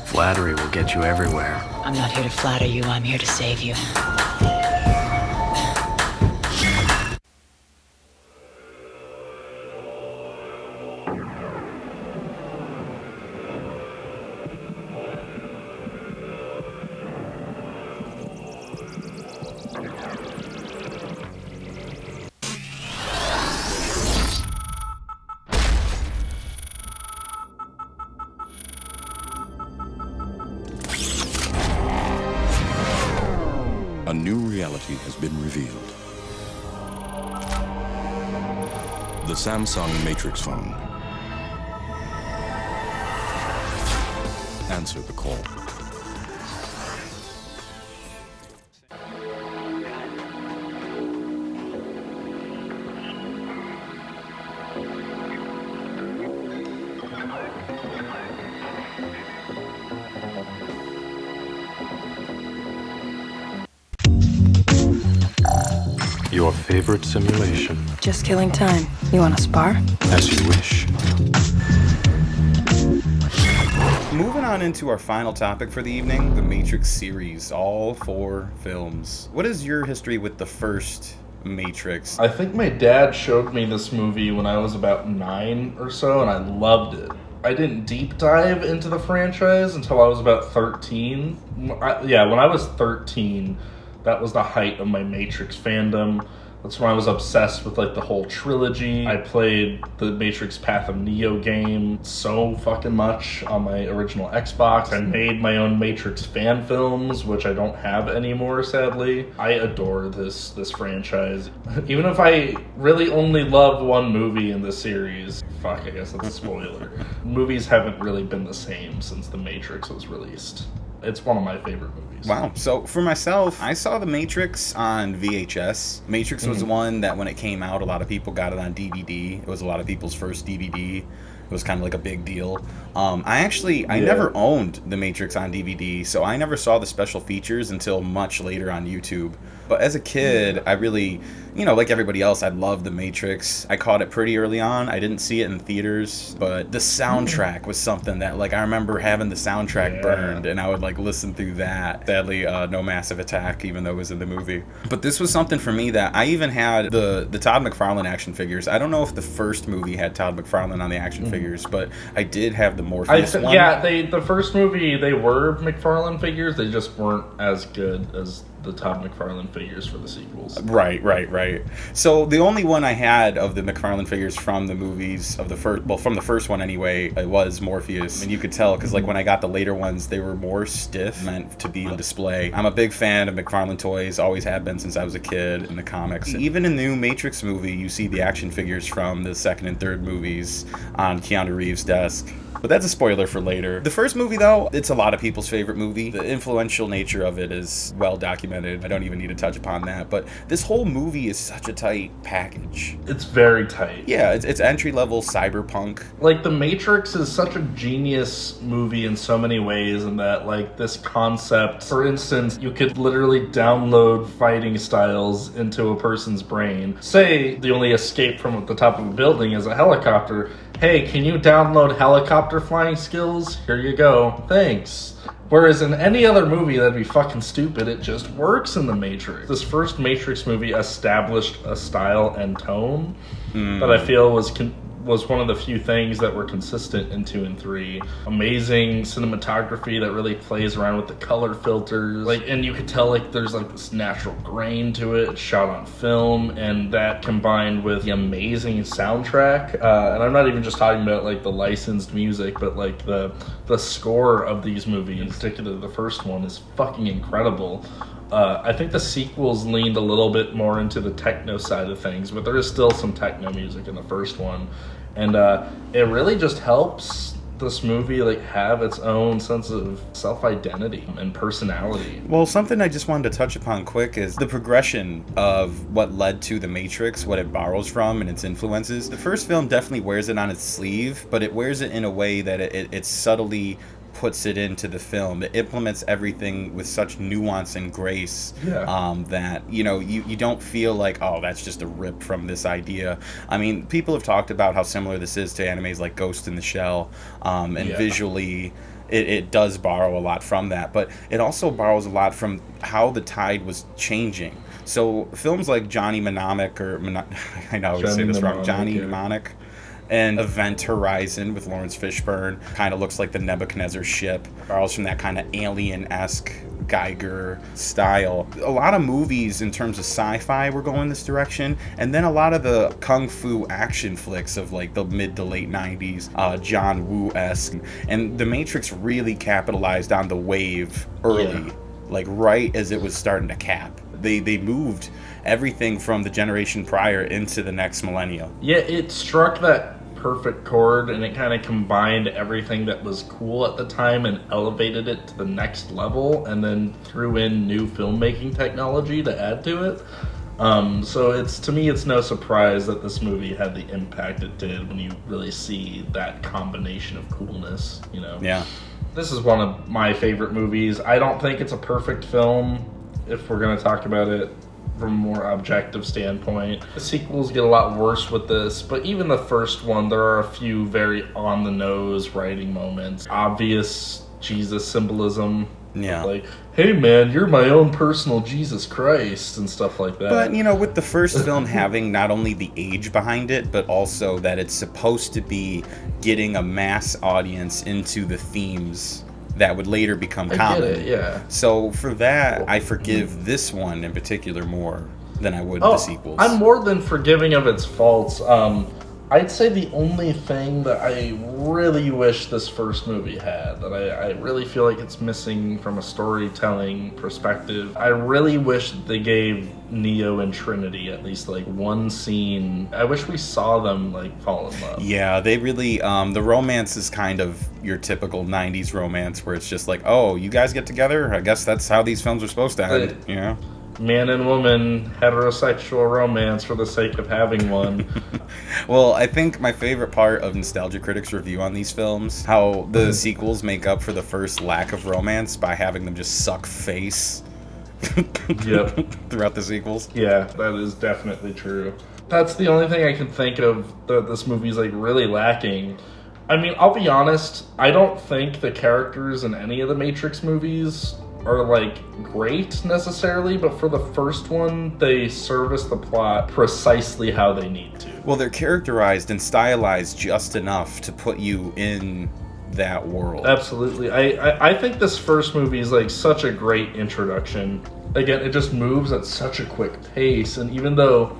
Flattery will get you everywhere.
I'm not here to flatter you, I'm here to save you.
new reality has been revealed. The Samsung Matrix phone. Answer the call.
Your favorite simulation.
Just killing time. You want to spar?
As you wish.
Moving on into our final topic for the evening, the Matrix series, all 4 films. What is your history with the first Matrix?
I think my dad showed me this movie when I was about 9 or so, and I loved it. I didn't deep dive into the franchise until I was about 13. When I was 13, that was the height of my Matrix fandom. That's when I was obsessed with like the whole trilogy. I played the Matrix Path of Neo game so fucking much on my original Xbox. I made my own Matrix fan films, which I don't have anymore, sadly. I adore this franchise. Even if I really only love one movie in the series, fuck, I guess that's a spoiler. Movies haven't really been the same since The Matrix was released. It's one of my favorite movies.
Wow. So for myself, I saw The Matrix on VHS. Matrix was the one that when it came out, a lot of people got it on DVD. It was a lot of people's first DVD. It was kind of like a big deal. I never owned The Matrix on DVD, so I never saw the special features until much later on YouTube. But as a kid, I really, like everybody else, I loved The Matrix. I caught it pretty early on. I didn't see it in theaters, but the soundtrack was something that, I remember having the soundtrack burned, and I would, listen through that. Sadly, no Massive Attack, even though it was in the movie. But this was something for me that I even had the Todd McFarlane action figures. I don't know if the first movie had Todd McFarlane on the action figures, but I did have the Morpheus one.
Yeah, the first movie, they were McFarlane figures. They just weren't as good as the Todd McFarlane figures for the sequels.
Right. So the only one I had of the McFarlane figures from the movies of the from the first one anyway, it was Morpheus, and you could tell because when I got the later ones, they were more stiff, meant to be on display. I'm a big fan of McFarlane toys, always have been since I was a kid in the comics. Even in the new Matrix movie, you see the action figures from the second and third movies on Keanu Reeves' desk. But that's a spoiler for later. The first movie, though, it's a lot of people's favorite movie. The influential nature of it is well documented. I don't even need to touch upon that. But this whole movie is such a tight package.
It's very tight.
Yeah, it's entry-level cyberpunk.
The Matrix is such a genius movie in so many ways, in that, this concept, for instance, you could literally download fighting styles into a person's brain. Say the only escape from the top of a building is a helicopter. Hey, can you download helicopter flying skills? Here you go. Thanks. Whereas in any other movie, that'd be fucking stupid. It just works in The Matrix. This first Matrix movie established a style and tone that I feel was one of the few things that were consistent in 2 and 3. Amazing cinematography that really plays around with the color filters. And you could tell there's this natural grain to it. It's shot on film, and that combined with the amazing soundtrack. And I'm not even just talking about the licensed music, but the score of these movies, in particular the first one, is fucking incredible. I think the sequels leaned a little bit more into the techno side of things, but there is still some techno music in the first one. And it really just helps this movie have its own sense of self-identity and personality.
Well, something I just wanted to touch upon quick is the progression of what led to The Matrix, what it borrows from and its influences. The first film definitely wears it on its sleeve, but it wears it in a way that it subtly puts it into the film. It implements everything with such nuance and grace that you don't feel like, oh, that's just a rip from this idea. I mean, people have talked about how similar this is to animes like Ghost in the Shell, and visually it does borrow a lot from that, but it also borrows a lot from how the tide was changing. So films like Johnny Mnemonic, I know I always say this wrong, Johnny Mnemonic, and Event Horizon with Lawrence Fishburne kind of looks like the Nebuchadnezzar ship, borrows from that kind of alien-esque Geiger style. A lot of movies in terms of sci-fi were going this direction, and then a lot of the kung fu action flicks of the mid to late 90s, John Woo-esque, and The Matrix really capitalized on the wave early, right as it was starting to cap. They moved everything from the generation prior into the next millennium.
Yeah, it struck that perfect chord, and it kind of combined everything that was cool at the time and elevated it to the next level, and then threw in new filmmaking technology to add to it. So to me, it's no surprise that this movie had the impact it did when you really see that combination of coolness, you know?
Yeah.
This is one of my favorite movies. I don't think it's a perfect film, if we're going to talk about it from a more objective standpoint. The sequels get a lot worse with this, but even the first one, there are a few very on-the-nose writing moments. Obvious Jesus symbolism.
Yeah.
Like, hey man, you're my own personal Jesus Christ, and stuff like that.
But, you know, with the first film having not only the age behind it, but also that it's supposed to be getting a mass audience into the themes that would later become common.
I get it, yeah.
So for that, I forgive this one in particular more than I would the sequels.
I'm more than forgiving of its faults. I'd say the only thing that I really wish this first movie had, that I really feel like it's missing from a storytelling perspective, I really wish they gave Neo and Trinity at least like one scene. I wish we saw them like fall in love.
Yeah, they really, the romance is kind of your typical 90s romance where it's just like, oh, you guys get together? I guess that's how these films are supposed to end, you know?
Man and woman heterosexual romance for the sake of having one.
Well, I think my favorite part of Nostalgia Critic's review on these films, how the sequels make up for the first lack of romance by having them just suck face
Yep.
throughout the sequels.
Yeah, that is definitely true. That's the only thing I can think of that this movie's like really lacking. I mean, I'll be honest, I don't think the characters in any of the Matrix movies are like great necessarily, but for the first one, they service the plot precisely how they need to.
Well, they're characterized and stylized just enough to put you in that world.
Absolutely. I think this first movie is like such a great introduction. Again, it just moves at such a quick pace, and even though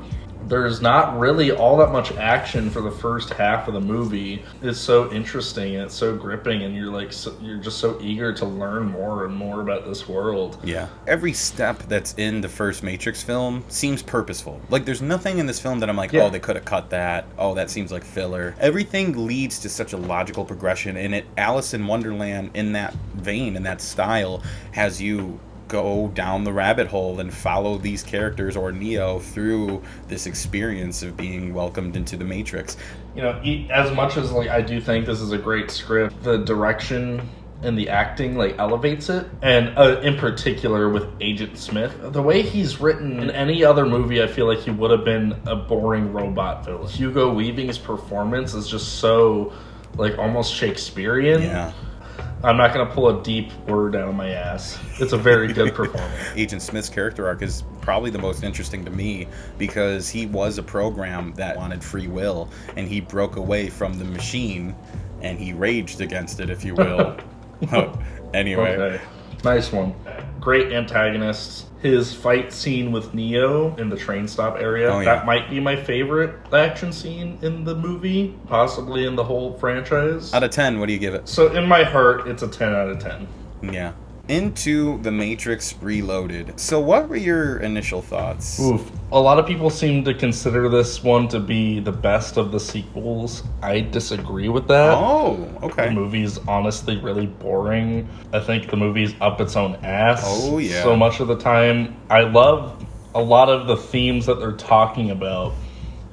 there's not really all that much action for the first half of the movie, it's so interesting and it's so gripping, and you're just so eager to learn more and more about this world.
Yeah. Every step that's in the first Matrix film seems purposeful. Like, there's nothing in this film that I'm like, oh, they could have cut that. Oh, that seems like filler. Everything leads to such a logical progression, and Alice in Wonderland, in that vein, in that style, has you go down the rabbit hole and follow these characters or Neo through this experience of being welcomed into the Matrix.
You know, as much as like I do think this is a great script, the direction and the acting like elevates it, and in particular with Agent Smith, the way he's written in any other movie, I feel like he would have been a boring robot villain. Hugo Weaving's performance is just so like almost Shakespearean.
Yeah.
I'm not going to pull a deep word out of my ass. It's a very good performance.
Agent Smith's character arc is probably the most interesting to me because he was a program that wanted free will, and he broke away from the machine and he raged against it, if you will. Anyway.
Okay. Nice one. Great antagonists. His fight scene with Neo in the train stop area, that might be my favorite action scene in the movie, possibly in the whole franchise.
Out of 10, what do you give it?
So in my heart, it's a 10 out of 10.
Yeah. Into The Matrix Reloaded. So what were your initial thoughts?
Oof. A lot of people seem to consider this one to be the best of the sequels. I disagree with that.
Oh, okay.
The movie's honestly really boring. I think the movie's up its own ass.
Oh, yeah.
So much of the time. I love a lot of the themes that they're talking about,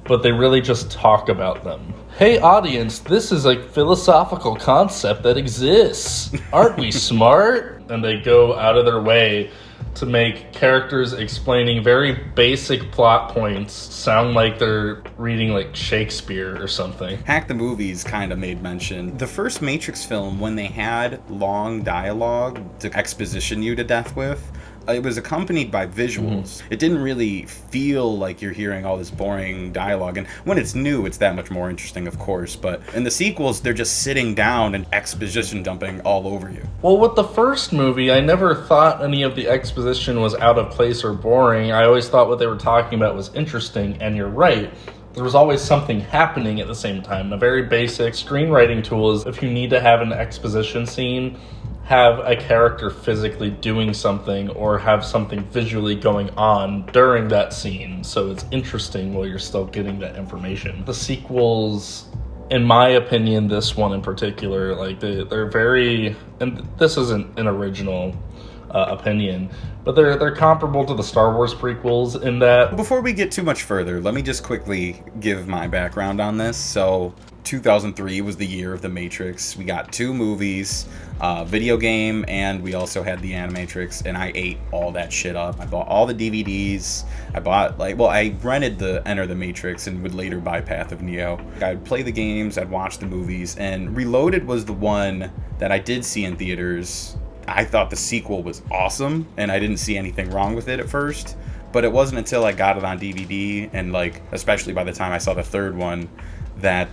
but they really just talk about them. Hey audience, this is a philosophical concept that exists. Aren't we smart? And they go out of their way to make characters explaining very basic plot points sound like they're reading like Shakespeare or something.
Hack the Movies kind of made mention. The first Matrix film, when they had long dialogue to exposition you to death with, it was accompanied by visuals. It didn't really feel like you're hearing all this boring dialogue. And when it's new, it's that much more interesting, of course. But in the sequels, they're just sitting down and exposition dumping all over you.
Well, with the first movie, I never thought any of the exposition was out of place or boring. I always thought what they were talking about was interesting, and you're right. There was always something happening at the same time. A very basic screenwriting tool is if you need to have an exposition scene have a character physically doing something or have something visually going on during that scene, so it's interesting while you're still getting that information. The sequels, in my opinion, this one in particular, like they're very, and this isn't an original opinion, but they're comparable to the Star Wars prequels in that.
Before we get too much further, let me just quickly give my background on this. So 2003 was the year of The Matrix. We got 2 movies, video game, and we also had the Animatrix, and I ate all that shit up. I bought all the DVDs. I rented the Enter the Matrix and would later buy Path of Neo. I'd play the games, I'd watch the movies, and Reloaded was the one that I did see in theaters. I thought the sequel was awesome, and I didn't see anything wrong with it at first, but it wasn't until I got it on DVD, and especially by the time I saw the third one, that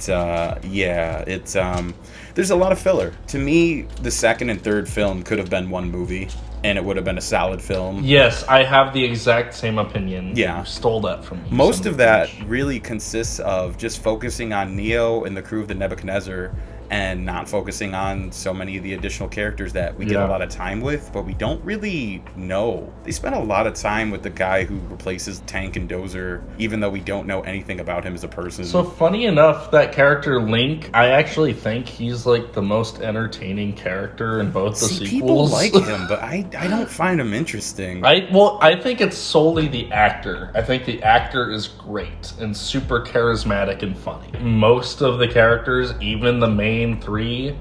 there's a lot of filler. To me, the second and third film could have been one movie, and it would have been a solid film.
Yes, I have the exact same opinion.
Yeah.
You stole that from me.
Most of that really consists of just focusing on Neo and the crew of the Nebuchadnezzar, and not focusing on so many of the additional characters that we get a lot of time with, but we don't really know. They spent a lot of time with the guy who replaces Tank and Dozer, even though we don't know anything about him as a person.
So funny enough, that character Link, I actually think he's like the most entertaining character in both the sequels.
People like him, but I don't find him interesting.
I think it's solely the actor. I think the actor is great and super charismatic and funny. Most of the characters, even the main 3,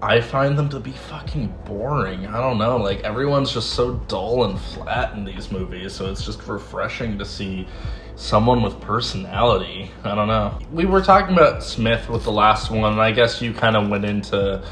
I find them to be fucking boring. I don't know, like everyone's just so dull and flat in these movies, so it's just refreshing to see someone with personality. I don't know. We were talking about Smith with the last one, and I guess you kind of went into,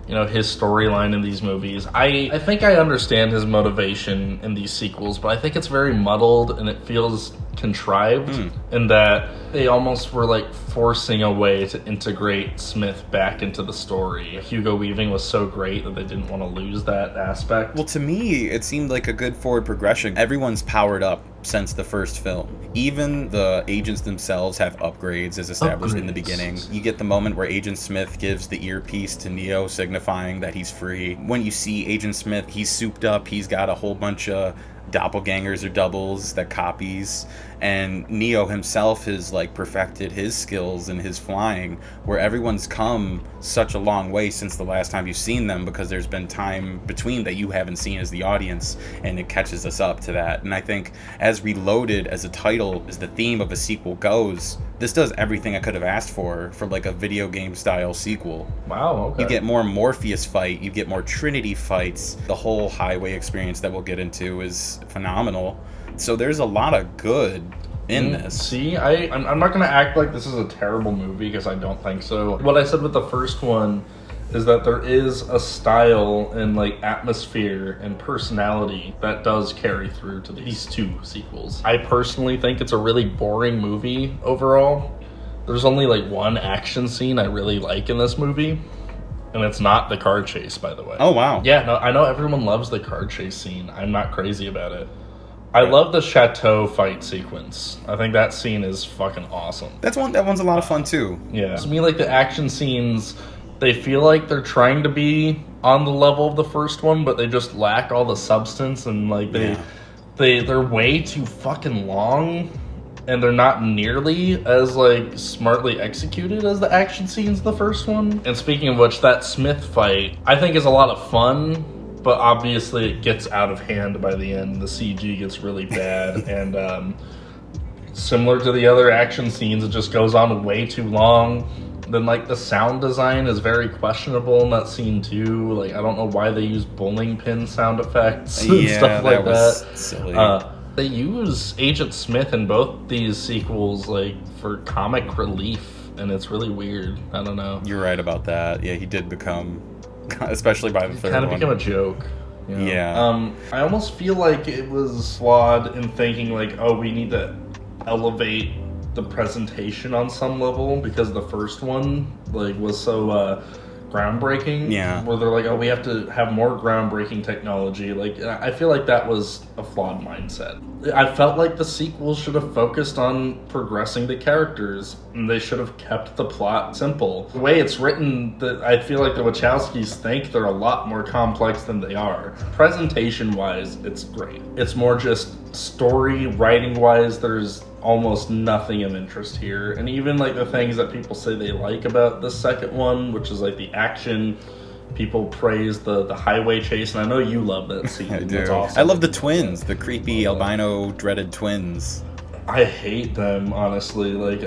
his storyline in these movies. I think I understand his motivation in these sequels, but I think it's very muddled and it feels contrived in that they almost were like forcing a way to integrate Smith back into the story. Hugo Weaving was so great that they didn't want to lose that aspect.
Well, to me, it seemed like a good forward progression. Everyone's powered up since the first film. Even the agents themselves have upgrades as established in the beginning. You get the moment where Agent Smith gives the earpiece to Neo, signifying that he's free. When you see Agent Smith, he's souped up, he's got a whole bunch of doppelgangers or doubles that copies, and Neo himself has perfected his skills and his flying, where everyone's come such a long way since the last time you've seen them, because there's been time between that you haven't seen as the audience, and it catches us up to that. And I think as Reloaded as a title, as the theme of a sequel goes, this does everything I could have asked for a video game style sequel.
Wow, okay.
You get more Morpheus fight, you get more Trinity fights. The whole highway experience that we'll get into is phenomenal. So there's a lot of good in this.
See, I'm not going to act like this is a terrible movie, because I don't think so. What I said with the first one is that there is a style and atmosphere and personality that does carry through to these 2 sequels. I personally think it's a really boring movie overall. There's only one action scene I really like in this movie, and it's not the car chase, by the way.
Oh, wow.
Yeah, no, I know everyone loves the car chase scene. I'm not crazy about it. I love the chateau fight sequence. I think that scene is fucking awesome.
That one's a lot of fun too.
Yeah. To me, the action scenes, they feel like they're trying to be on the level of the first one, but they just lack all the substance, and they're way too fucking long, and they're not nearly as smartly executed as the action scenes of the first one. And speaking of which, that Smith fight I think is a lot of fun, but obviously it gets out of hand by the end. The CG gets really bad, and similar to the other action scenes, it just goes on way too long. Then the sound design is very questionable in that scene too. I don't know why they use bowling pin sound effects and stuff like that.
Silly.
They use Agent Smith in both these sequels for comic relief, and it's really weird. I don't know.
You're right about that. Yeah, he did become, especially by the third one,
kind of become a joke.
Yeah.
I almost feel like it was flawed in thinking we need to elevate the presentation on some level, because the first one was so groundbreaking.
Yeah.
Where they're like, oh, we have to have more groundbreaking technology. Like, I feel like that was a flawed mindset. I felt like the sequel should have focused on progressing the characters, and they should have kept the plot simple. The way it's written, I feel like the Wachowskis think they're a lot more complex than they are. Presentation-wise, it's great. It's more just story, writing-wise, there's almost nothing of interest here. And even like the things that people say they like about the second one, which is like the action, people praise the highway chase, and I know you love that scene.
I do.
That's awesome.
I love the twins, the creepy albino dreaded twins.
I hate them, honestly. Like,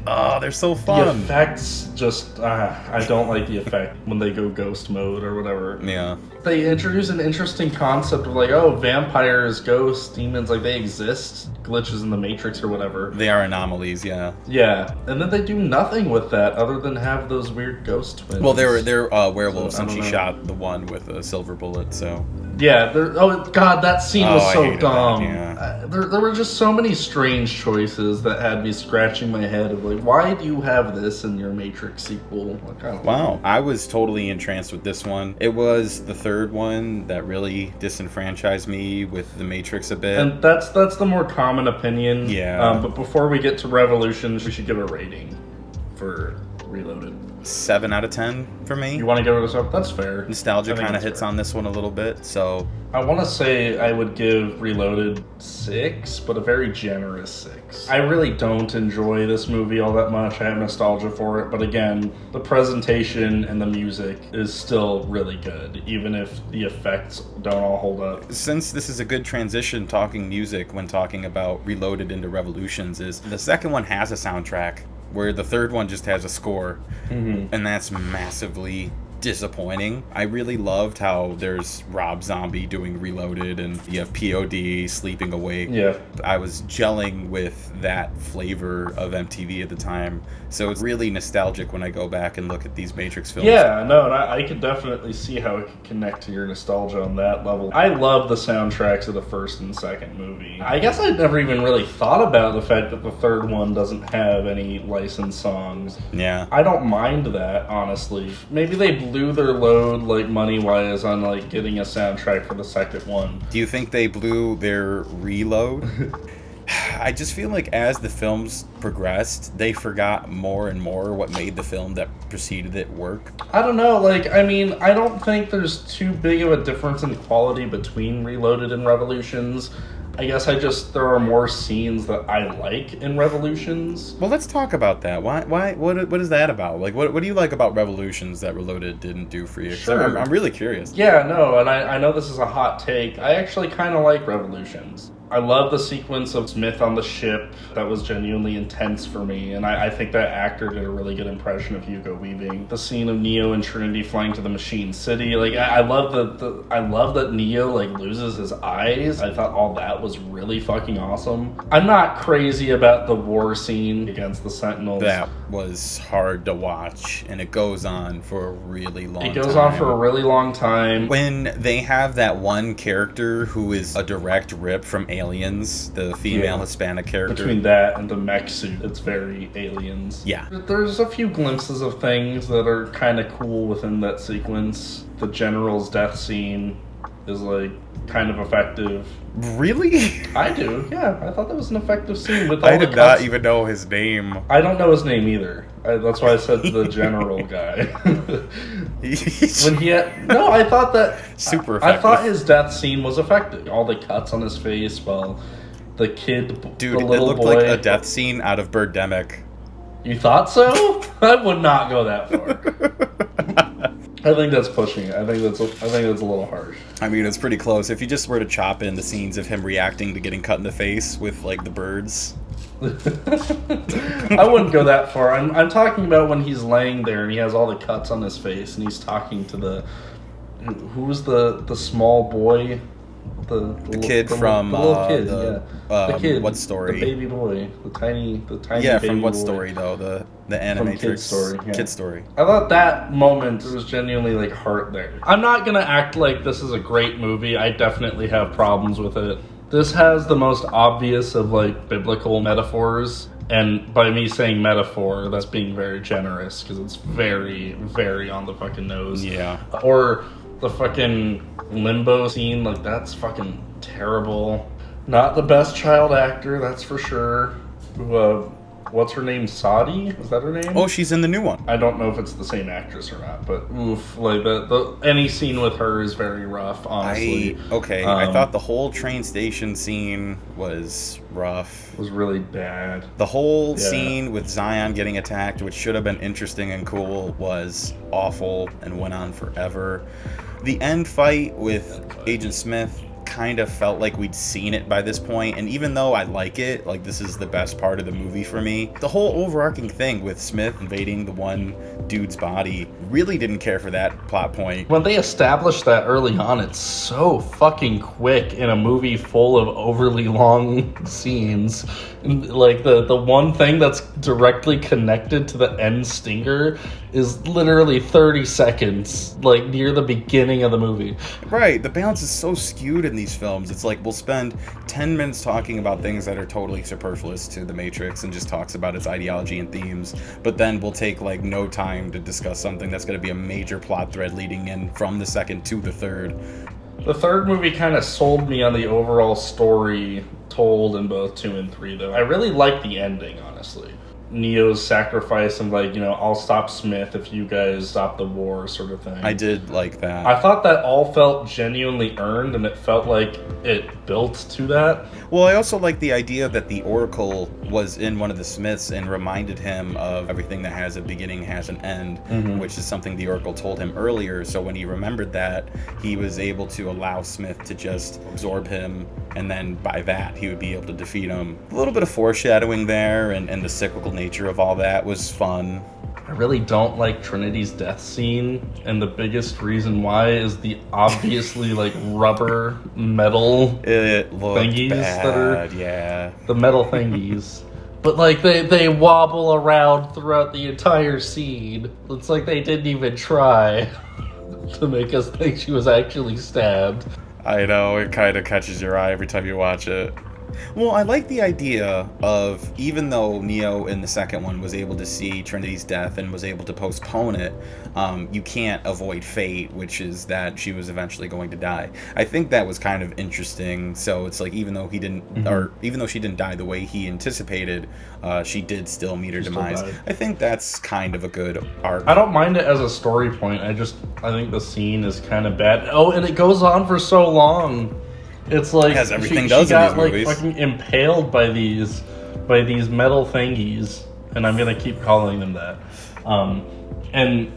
Oh, they're so
the
fun.
effects just, I don't like the effect when they go ghost mode or whatever.
Yeah.
They introduce an interesting concept of like, oh, vampires, ghosts, demons, like they exist, glitches in the Matrix or whatever.
They are anomalies, yeah.
Yeah, and then they do nothing with that other than have those weird ghost twins.
Well, they're werewolves,
So, I
and she
don't know.
shot the one with a silver bullet, so...
Yeah, oh god, that scene
Oh,
was
I
so
hated
dumb.
that, yeah.
There were just so many strange choices that had me scratching my head of like, why do you have this in your Matrix sequel? Like, I don't know.
Wow, I was totally entranced with this one. It was the third one that really disenfranchised me with the Matrix a bit.
And that's the more common opinion.
Yeah.
But before we get to Revolutions, we should give a rating for Reloaded.
7 out of 10 for me.
You want to give it a 7? That's fair.
Nostalgia
I think
kind of
that's
hits
fair.
on this one a little bit, so...
I want to say I would give Reloaded 6, but a very generous 6. I really don't enjoy this movie all that much. I have nostalgia for it, but again, the presentation and the music is still really good, even if the effects don't all hold up.
Since this is a good transition talking music when talking about Reloaded into Revolutions, is the second one has a soundtrack, where the third one just has a score, and that's massively disappointing. I really loved how there's Rob Zombie doing Reloaded, and you have POD Sleeping Awake.
Yeah.
I was gelling with that flavor of MTV at the time, so it's really nostalgic when I go back and look at these Matrix films.
Yeah, no, and I could definitely see how it could connect to your nostalgia on that level. I love the soundtracks of the first and second movie. I guess I'd never even really thought about the fact that the third one doesn't have any licensed songs.
Yeah.
I don't mind that, honestly. Maybe they blew their load, like, money-wise on, like, getting a soundtrack for the second one.
Do you think they blew their reload? I just feel like as the films progressed, they forgot more and more what made the film that preceded it work.
I don't know, like, I mean, I don't think there's too big of a difference in quality between Reloaded and Revolutions. I guess there are more scenes that I like in Revolutions.
Well, let's talk about that. Why? What is that about? Like, what do you like about Revolutions that Reloaded didn't do for you? 'Cause
Sure.
I'm really curious.
Yeah, no, and I know this is a hot take. I actually kind of like Revolutions. I love the sequence of Smith on the ship. That was genuinely intense for me, and I think that actor did a really good impression of Hugo Weaving. The scene of Neo and Trinity flying to the Machine City, like I love I love that Neo like loses his eyes. I thought all that was really fucking awesome. I'm not crazy about the war scene against the Sentinels.
That was hard to watch, and it goes on for a really long time.
It goes on for a really long time.
When they have that one character who is a direct rip from Aliens, the female Hispanic character.
Between that and the mech suit, it's very Aliens.
Yeah.
There's a few glimpses of things that are kind of cool within that sequence. The general's death scene is like kind of effective.
Really?
I do, yeah. I thought that was an effective scene with all
I
the
did not
cuts.
even know his name.
I don't know his name either. That's why I said the general guy. When he had, no, I thought that
Super
I thought
effective.
his death scene was effective. All the cuts on his face, while the kid,
Dude,
the
it
little
looked
boy.
like a death scene out of Birdemic.
You thought so? I would not go that far. I think that's pushing it. I think that's a little harsh.
I mean, it's pretty close. If you just were to chop in the scenes of him reacting to getting cut in the face with, like, the birds.
I wouldn't go that far. I'm talking about when he's laying there and he has all the cuts on his face and he's talking to who's the small boy,
The kid from
the little kid, the kid,
What Story?
the baby boy, the tiny
Yeah,
baby
from What
boy.
Story though? The
From
Animatrix
Kid Story, yeah.
Kid Story.
I thought that moment there was genuinely like heart there. I'm not gonna act like this is a great movie. I definitely have problems with it. This has the most obvious of like biblical metaphors, And by me saying metaphor, that's being very generous, because it's very, very on the fucking nose.
Yeah.
Or the fucking limbo scene, like, that's fucking terrible. Not the best child actor, that's for sure. What's her name? Sadie? Is that her name?
Oh, she's in the new one.
I don't know if it's the same actress or not, but oof, like any scene with her is very rough, honestly.
I thought the whole train station scene was rough.
It was really bad.
The whole scene with Zion getting attacked, which should have been interesting and cool, was awful and went on forever. The end fight with Agent Smith kind of felt like we'd seen it by this point, and even though I like it, like, this is the best part of the movie for me, the whole overarching thing with Smith invading the one dude's body, really didn't care for that plot point.
When they established that early on, it's so fucking quick in a movie full of overly long scenes. Like, the one thing that's directly connected to the end stinger is literally 30 seconds, like, near the beginning of the movie.
Right, the balance is so skewed in these films. It's like we'll spend 10 minutes talking about things that are totally superfluous to the Matrix and just talks about its ideology and themes, but then we'll take, like, no time to discuss something that's going to be a major plot thread leading in from the second to the third.
The third movie kind of sold me on the overall story told in both 2 and 3, though. I really like the ending, honestly. Neo's sacrifice and, like, you know, I'll stop Smith if you guys stop the war sort of thing.
I did like that.
I thought that all felt genuinely earned, and it felt like it built to that.
Well, I also like the idea that the Oracle was in one of the Smiths and reminded him of everything that has a beginning has an end, which is something the Oracle told him earlier. So when he remembered that, he was able to allow Smith to just absorb him, and then by that, he would be able to defeat him. A little bit of foreshadowing there, and the cyclical nature of all that was fun.
I really don't like Trinity's death scene, and the biggest reason why is the obviously, like, rubber metal
It looked
thingies
bad,
that are
yeah.
the metal thingies. But, like, they wobble around throughout the entire scene. It's like they didn't even try to make us think she was actually stabbed.
I know, it kind of catches your eye every time you watch it. Well, I like the idea of, even though Neo in the second one was able to see Trinity's death and was able to postpone it, you can't avoid fate, which is that she was eventually going to die. I think that was kind of interesting. So it's like, even though he didn't, or even though she didn't die the way he anticipated, she did still meet her demise. I think that's kind of a good arc.
I don't mind it as a story point. I think the scene is kind of bad. Oh, and it goes on for so long. It's like
as everything
she
does
got,
in these movies.
Like, fucking impaled by these metal thingies, and I'm gonna keep calling them that. And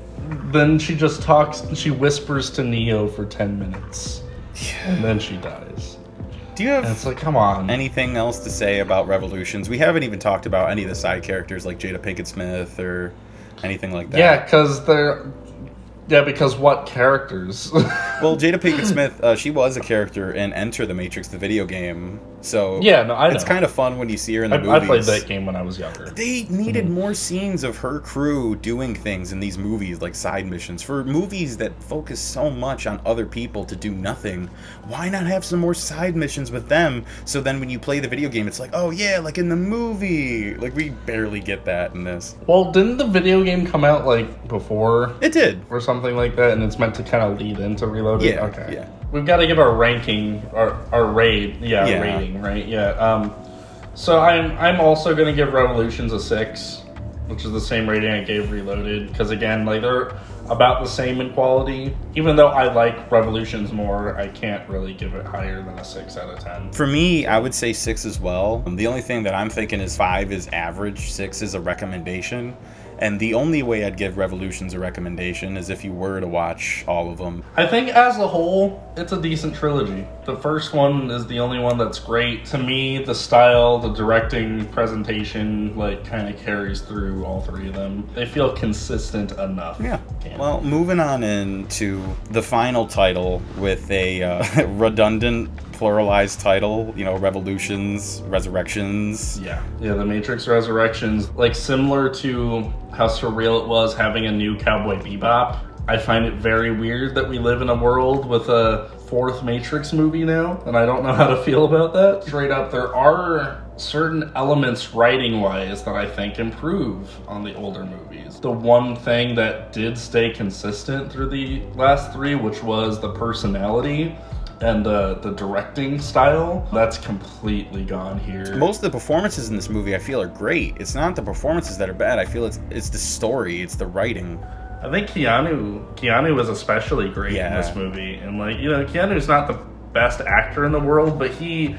then she just talks. She whispers to Neo for 10 minutes, and then she dies.
Do you have
and it's like, come on,
anything else to say about Revolutions? We haven't even talked about any of the side characters like Jada Pinkett Smith or anything like that.
Yeah, because what characters?
Well, Jada Pinkett Smith, she was a character in Enter the Matrix, the video game. So
yeah, no, I know.
It's kind of fun when you see her in the movies.
I played that game when I was younger.
They needed more scenes of her crew doing things in these movies, like side missions. For movies that focus so much on other people to do nothing, why not have some more side missions with them? So then when you play the video game, it's like, oh yeah, like in the movie. Like, we barely get that in this.
Well, didn't the video game come out, like, before?
It did.
Or something like that, and it's meant to kind of lead into Reloaded?
Yeah,
okay.
yeah.
We've got to give our ranking, our rating, right? Yeah. So I'm also going to give Revolutions a 6, which is the same rating I gave Reloaded, because again, like, they're about the same in quality. Even though I like Revolutions more, I can't really give it higher than a 6 out of 10.
For me, I would say 6 as well. The only thing that I'm thinking is 5 is average, 6 is a recommendation. And the only way I'd give Revolutions a recommendation is if you were to watch all of them.
I think as a whole, it's a decent trilogy. The first one is the only one that's great. To me, the style, the directing, presentation, like, kind of carries through all three of them. They feel consistent enough.
Yeah. Well, moving on into the final title with a redundant pluralized title, you know, Revolutions, Resurrections.
Yeah, the Matrix Resurrections, like, similar to how surreal it was having a new Cowboy Bebop. I find it very weird that we live in a world with a fourth Matrix movie now, and I don't know how to feel about that. Straight up, there are certain elements writing-wise that I think improve on the older movies. The one thing that did stay consistent through the last three, which was the personality and the directing style, that's completely gone here.
Most of the performances in this movie I feel are great. It's not the performances that are bad. I feel it's the story, it's the writing.
I think Keanu was especially great in this movie. And like, you know, Keanu's not the best actor in the world, but he,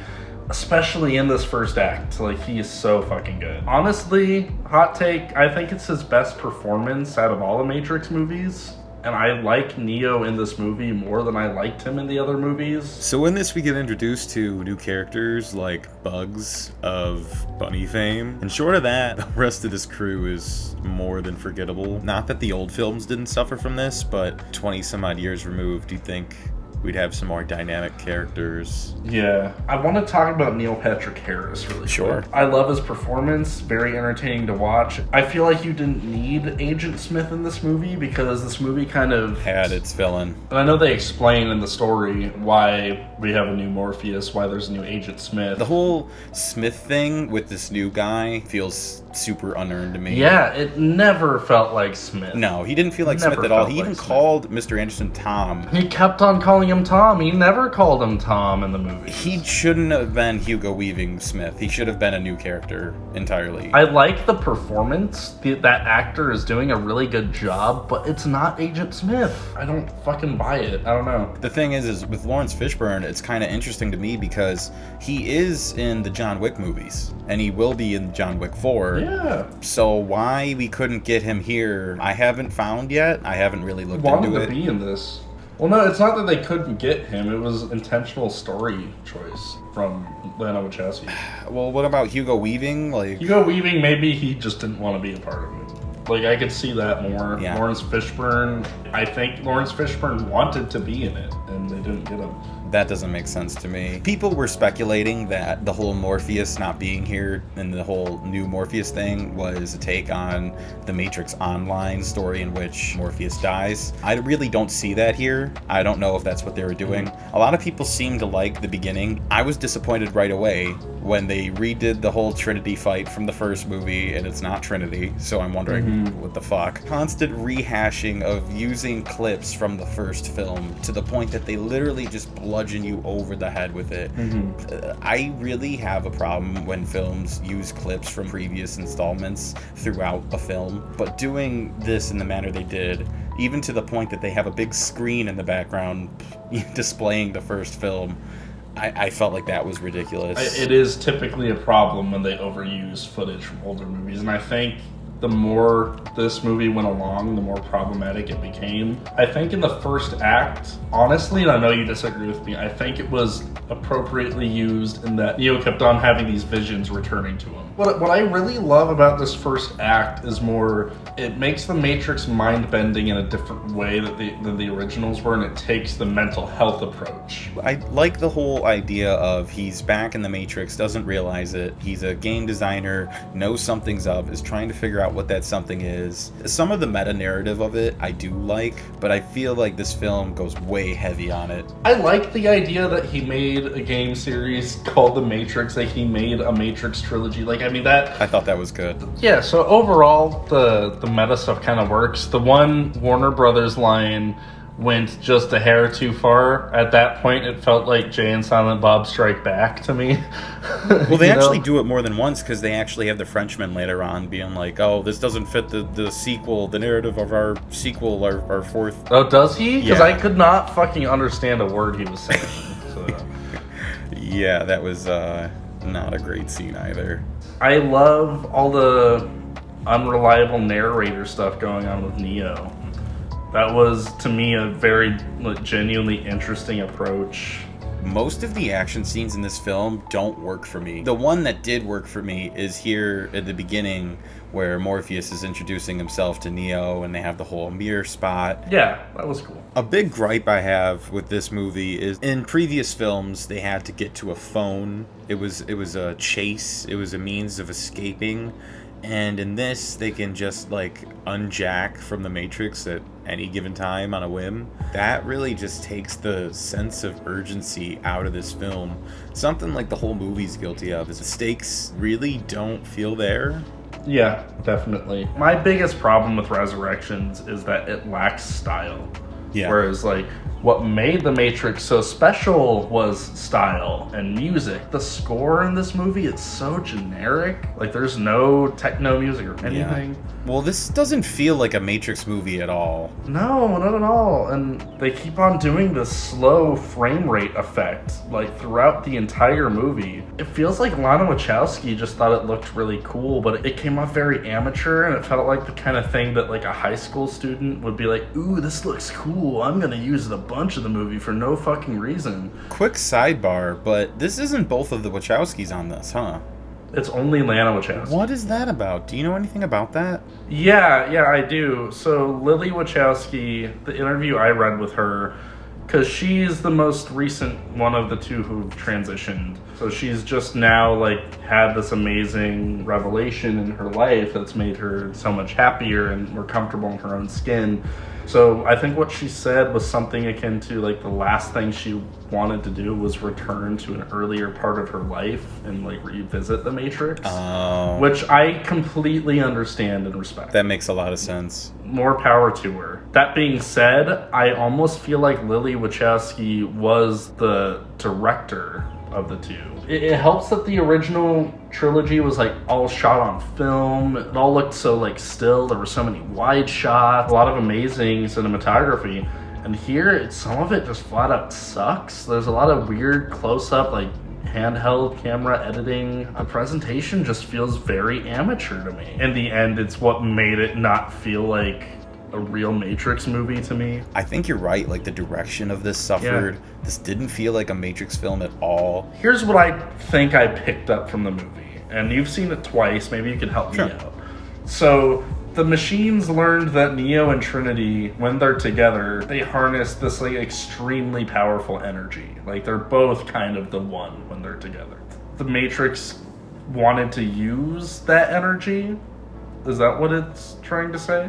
especially in this first act, like, he is so fucking good. Honestly, hot take, I think it's his best performance out of all the Matrix movies. And I like Neo in this movie more than I liked him in the other movies.
So in this, we get introduced to new characters like Bugs of Bunny fame. And short of that, the rest of this crew is more than forgettable. Not that the old films didn't suffer from this, but 20 some odd years removed, do you think we'd have some more dynamic characters?
Yeah. I want to talk about Neil Patrick Harris really quick. I love his performance. Very entertaining to watch. I feel like you didn't need Agent Smith in this movie because this movie kind of
had its villain.
And I know they explain in the story why we have a new Morpheus, why there's a new Agent Smith.
The whole Smith thing with this new guy feels super unearned to me.
Yeah, it never felt like Smith.
No, he didn't feel like Smith at all. He even called Mr. Anderson Tom.
He kept on calling him Tom. He never called him Tom in the movie.
He shouldn't have been Hugo Weaving Smith. He should have been a new character entirely.
I like the performance. That actor is doing a really good job, but it's not Agent Smith. I don't fucking buy it. I don't know.
The thing is with Lawrence Fishburne, it's kind of interesting to me because he is in the John Wick movies, and he will be in John Wick 4.
Yeah.
So why we couldn't get him here, I haven't found yet. I haven't really looked into it.
Wanted to be in this. Well, no, it's not that they couldn't get him. It was intentional story choice from Lana Wachowski.
Well, what about Hugo Weaving? Like
Hugo Weaving, maybe he just didn't want to be a part of it. Like, I could see that more.
Yeah.
Lawrence Fishburne, I think Lawrence Fishburne wanted to be in it, and they didn't get him.
That doesn't make sense to me. People were speculating that the whole Morpheus not being here and the whole new Morpheus thing was a take on the Matrix Online story in which Morpheus dies. I really don't see that here. I don't know if that's what they were doing. A lot of people seem to like the beginning. I was disappointed right away when they redid the whole Trinity fight from the first movie, and it's not Trinity, so I'm wondering what the fuck. Constant rehashing of using clips from the first film to the point that they literally just bludgeon you over the head with it. I really have a problem when films use clips from previous installments throughout a film, but doing this in the manner they did, even to the point that they have a big screen in the background displaying the first film, I felt like that was ridiculous.
It is typically a problem when they overuse footage from older movies, and I think the more this movie went along, the more problematic it became. I think in the first act, honestly, and I know you disagree with me, I think it was appropriately used in that Neo kept on having these visions returning to him. What I really love about this first act is more, it makes the Matrix mind-bending in a different way than the originals were, and it takes the mental health approach.
I like the whole idea of he's back in the Matrix, doesn't realize it, he's a game designer, knows something's up, is trying to figure out what that something is. Some of the meta-narrative of it I do like, but I feel like this film goes way heavy on it.
I like the idea that he made a game series called The Matrix, like he made a Matrix trilogy. Like, I mean, that...
I thought that was good.
Yeah, so overall, the meta stuff kind of works. The one Warner Brothers line went just a hair too far. At that point, it felt like Jay and Silent Bob Strike Back to me.
Well, they actually do it more than once, because they actually have the Frenchman later on being like, oh, this doesn't fit the sequel, the narrative of our sequel, our fourth...
Oh, does he? Because
Yeah.
I could not fucking understand a word he was saying. So.
Yeah, that was not a great scene either.
I love all the unreliable narrator stuff going on with Neo. That was, to me, a very genuinely interesting approach.
Most of the action scenes in this film don't work for me. The one that did work for me is here at the beginning, where Morpheus is introducing himself to Neo and they have the whole mirror spot.
Yeah, that was cool.
A big gripe I have with this movie is in previous films they had to get to a phone. It was a chase, it was a means of escaping. And in this, they can just like unjack from the Matrix at any given time on a whim. That really just takes the sense of urgency out of this film. Something like the whole movie's guilty of is the stakes really don't feel there.
Yeah, definitely. My biggest problem with Resurrections is that it lacks style.
Yeah.
Whereas, like, what made The Matrix so special was style and music. The score in this movie, it's so generic. Like, there's no techno music or anything.
Yeah. Well, this doesn't feel like a Matrix movie at all.
No, not at all. And they keep on doing this slow frame rate effect, like, throughout the entire movie. It feels like Lana Wachowski just thought it looked really cool, but it came off very amateur, and it felt like the kind of thing that, like, a high school student would be like, ooh, this looks cool. I'm gonna use it a bunch of the movie for no fucking reason.
Quick sidebar, but this isn't both of the Wachowskis on this, huh?
It's only Lana Wachowski.
What is that about? Do you know anything about that?
Yeah, I do. So Lily Wachowski, the interview I read with her, because she's the most recent one of the two who've transitioned. So she's just now, like, had this amazing revelation in her life that's made her so much happier and more comfortable in her own skin. So I think what she said was something akin to, like, the last thing she wanted to do was return to an earlier part of her life and, like, revisit the Matrix. Which I completely understand and respect.
That makes a lot of sense.
More power to her. That being said, I almost feel like Lily Wachowski was the director of the two. It helps that the original trilogy was like all shot on film. It all looked so like still. There were so many wide shots, a lot of amazing cinematography. And here, some of it just flat out sucks. There's a lot of weird close-up, like handheld camera editing. The presentation just feels very amateur to me. In the end, it's what made it not feel like a real Matrix movie to me.
I think you're right. Like, the direction of this suffered. Yeah. This didn't feel like a Matrix film at all.
Here's what I think I picked up from the movie. And you've seen it twice. Maybe you can help me out. So the machines learned that Neo and Trinity, when they're together, they harness this like extremely powerful energy. Like, they're both kind of the one when they're together. The Matrix wanted to use that energy. Is that what it's trying to say?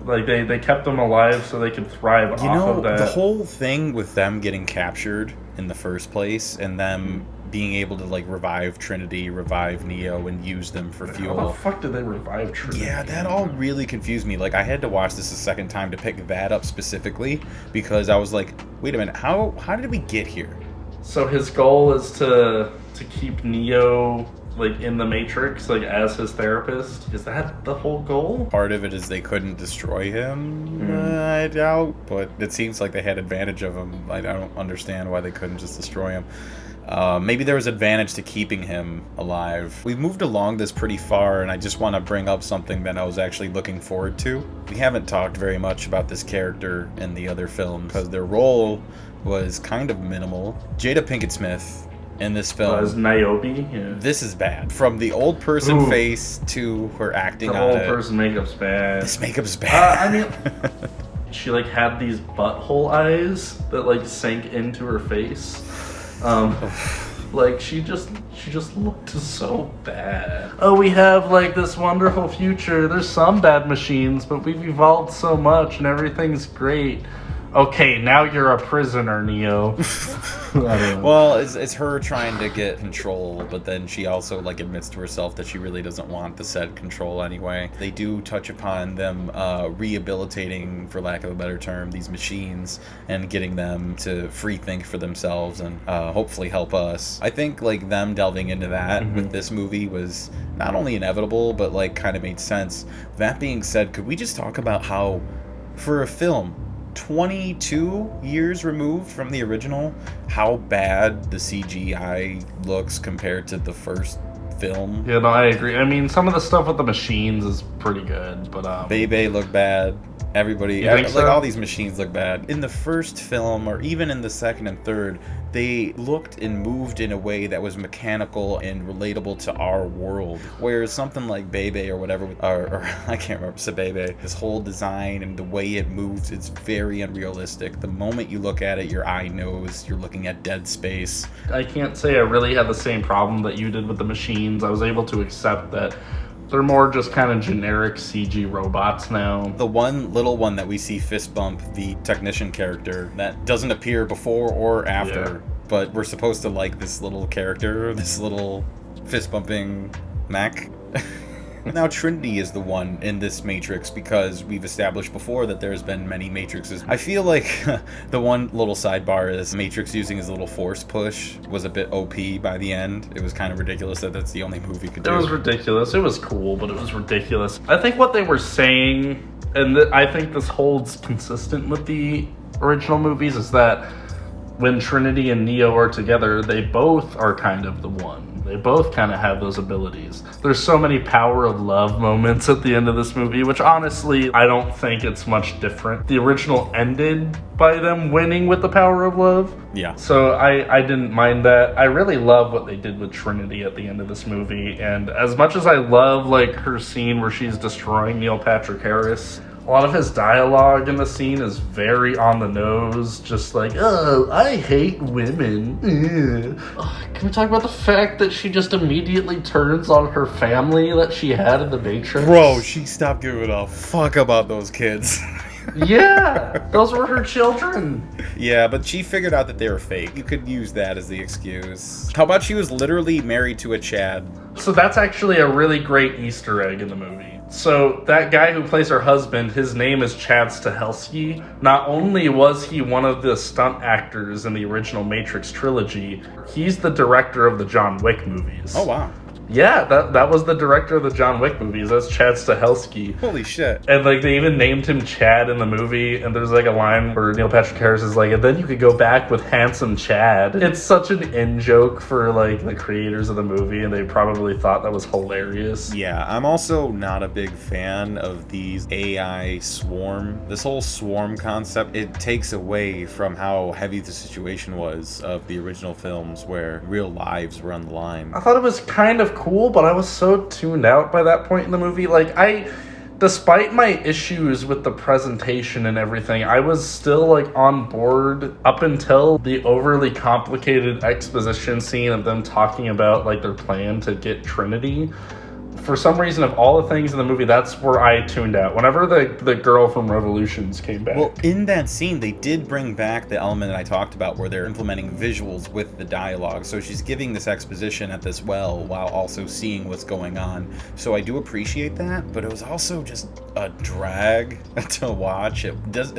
Like, they kept them alive so they could thrive off of that.
The whole thing with them getting captured in the first place and them being able to, like, revive Trinity, revive Neo, and use them for fuel.
How the fuck did they revive Trinity?
Yeah, that all really confused me. Like, I had to watch this a second time to pick that up specifically because I was like, wait a minute, how did we get here?
So his goal is to keep Neo, like, in the Matrix, like, as his therapist. Is that the whole goal?
Part of it is they couldn't destroy him, I doubt, but it seems like they had advantage of him. I don't understand why they couldn't just destroy him. Maybe there was advantage to keeping him alive. We've moved along this pretty far, and I just want to bring up something that I was actually looking forward to. We haven't talked very much about this character in the other films, because their role was kind of minimal. Jada Pinkett Smith in this film
as Niobe. Yeah.
This is bad. From the old person face to her acting on it.
The old person makeup's bad.
This makeup's bad.
I mean, she like had these butthole eyes that like sank into her face. Like she just looked so bad. Oh, we have like this wonderful future. There's some bad machines, but we've evolved so much and everything's great. Okay, now you're a prisoner, Neo.
Well, it's her trying to get control, but then she also like admits to herself that she really doesn't want the said control anyway. They do touch upon them rehabilitating, for lack of a better term, these machines and getting them to free think for themselves and hopefully help us. I think like them delving into that with this movie was not only inevitable, but like kind of made sense. That being said, could we just talk about how, for a film 22 years removed from the original, how bad the CGI looks compared to the first film?
Yeah, no, I agree. I mean, some of the stuff with the machines is pretty good, but
Bebe looked bad. Everybody, like
so?
all these machines look bad. In the first film, or even in the second and third, they looked and moved in a way that was mechanical and relatable to our world. Whereas something like Bebe or whatever, or I can't remember, Sabebe, his whole design and the way it moves, it's very unrealistic. The moment you look at it, your eye knows you're looking at dead space.
I can't say I really had the same problem that you did with the machines. I was able to accept that They're more just kind of generic CG robots now.
The one little one that we see fist bump, the technician character, that doesn't appear before or after, but we're supposed to like this little character, this little fist bumping mech. Now Trinity is the one in this Matrix because we've established before that there's been many Matrixes. I feel like the one little sidebar is Matrix using his little force push was a bit OP by the end. It was kind of ridiculous that that's the only move he could do.
It was ridiculous. It was cool, but it was ridiculous. I think what they were saying, and I think this holds consistent with the original movies, is that when Trinity and Neo are together, they both are kind of the one. They both kind of have those abilities. There's so many power of love moments at the end of this movie, which honestly, I don't think it's much different. The original ended by them winning with the power of love.
Yeah.
So I didn't mind that. I really love what they did with Trinity at the end of this movie. And as much as I love like her scene where she's destroying Neil Patrick Harris, a lot of his dialogue in the scene is very on the nose, just like, oh, I hate women. Can we talk about the fact that she just immediately turns on her family that she had in the Matrix?
Bro, she stopped giving a fuck about those kids.
Yeah, those were her children.
Yeah, but she figured out that they were fake. You could use that as the excuse. How about she was literally married to a Chad?
So that's actually a really great Easter egg in the movie. So that guy who plays her husband, his name is Chad Stahelski. Not only was he one of the stunt actors in the original Matrix trilogy, he's the director of the John Wick movies.
Oh, wow.
Yeah, that was the director of the John Wick movies. That's Chad Stahelski.
Holy shit.
And like they even named him Chad in the movie, and there's like a line where Neil Patrick Harris is like, and then you could go back with handsome Chad. It's such an in-joke for like the creators of the movie, and they probably thought that was hilarious.
Yeah, I'm also not a big fan of these AI swarm. This whole swarm concept, it takes away from how heavy the situation was of the original films where real lives were on the line.
I thought it was kind of cool, but I was so tuned out by that point in the movie. Like, despite my issues with the presentation and everything, I was still like on board up until the overly complicated exposition scene of them talking about like their plan to get Trinity. For some reason, of all the things in the movie, that's where I tuned out. Whenever the girl from Revolutions came back.
Well, in that scene, they did bring back the element that I talked about where they're implementing visuals with the dialogue. So she's giving this exposition at this well while also seeing what's going on. So I do appreciate that, but it was also just a drag to watch. It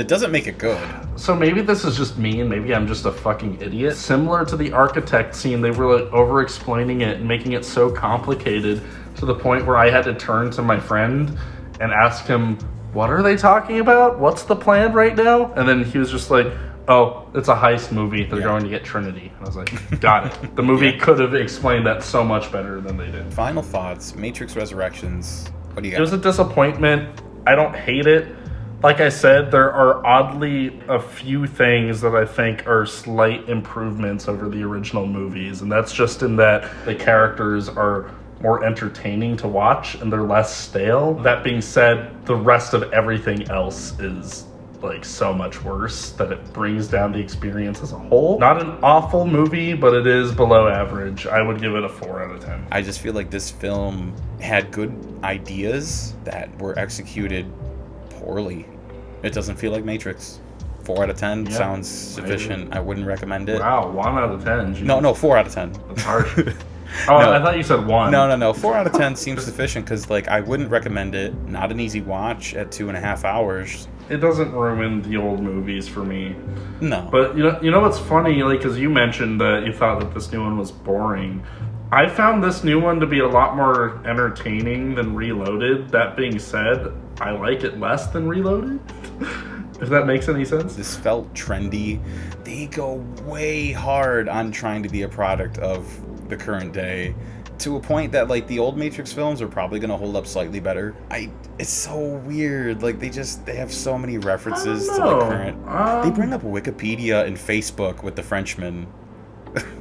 doesn't make it good.
So maybe this is just me and maybe I'm just a fucking idiot. Similar to the architect scene, they were like over-explaining it and making it so complicated to the point where I had to turn to my friend and ask him, what are they talking about? What's the plan right now? And then he was just like, oh, it's a heist movie. They're going to get Trinity. And I was like, got it. The movie could have explained that so much better than they did.
Final thoughts, Matrix Resurrections. What do you got?
It was a disappointment. I don't hate it. Like I said, there are oddly a few things that I think are slight improvements over the original movies. And that's just in that the characters are more entertaining to watch and they're less stale. That being said, the rest of everything else is like so much worse that it brings down the experience as a whole. Not an awful movie, but it is below average. I would give it a 4 out of 10.
I just feel like this film had good ideas that were executed poorly. It doesn't feel like Matrix. 4 out of 10 sounds sufficient. I wouldn't recommend it.
Wow, 1 out of 10. Geez.
No, 4 out of 10.
That's harsh. Oh, no. I thought you said 1.
No. 4 out of 10 seems sufficient because, like, I wouldn't recommend it. Not an easy watch at 2.5 hours.
It doesn't ruin the old movies for me.
No.
But you know what's funny? Like, because you mentioned that you thought that this new one was boring. I found this new one to be a lot more entertaining than Reloaded. That being said, I like it less than Reloaded. If that makes any sense.
This felt trendy. They go way hard on trying to be a product of the current day to a point that like the old Matrix films are probably going to hold up slightly better. It's so weird. Like they have so many references to the current. They bring up Wikipedia and Facebook with the Frenchman.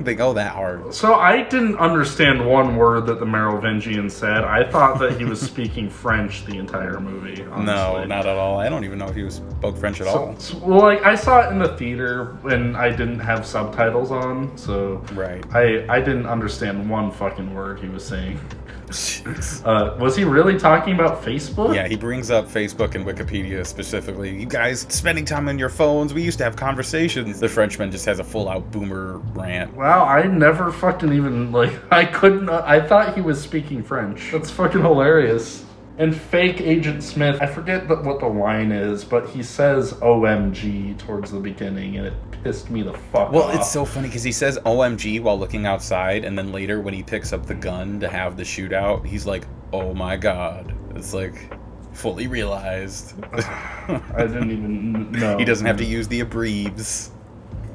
They go that hard.
So I didn't understand one word that the Merovingian said. I thought that he was speaking French the entire movie. Honestly.
No, not at all. I don't even know if he spoke French at all.
Well, like I saw it in the theater when I didn't have subtitles on, so
right.
I didn't understand one fucking word he was saying. Was he really talking about Facebook?
Yeah, he brings up Facebook and Wikipedia specifically. You guys spending time on your phones, we used to have conversations. The Frenchman just has a full-out boomer rant.
Wow, I never fucking even, I thought he was speaking French. That's fucking hilarious. And fake Agent Smith, I forget what the line is, but he says OMG towards the beginning, and it pissed me the fuck off.
Well, it's so funny because he says OMG while looking outside, and then later when he picks up the gun to have the shootout, he's like, oh my god. It's like, fully realized.
I didn't even know.
He doesn't have to use the abreves.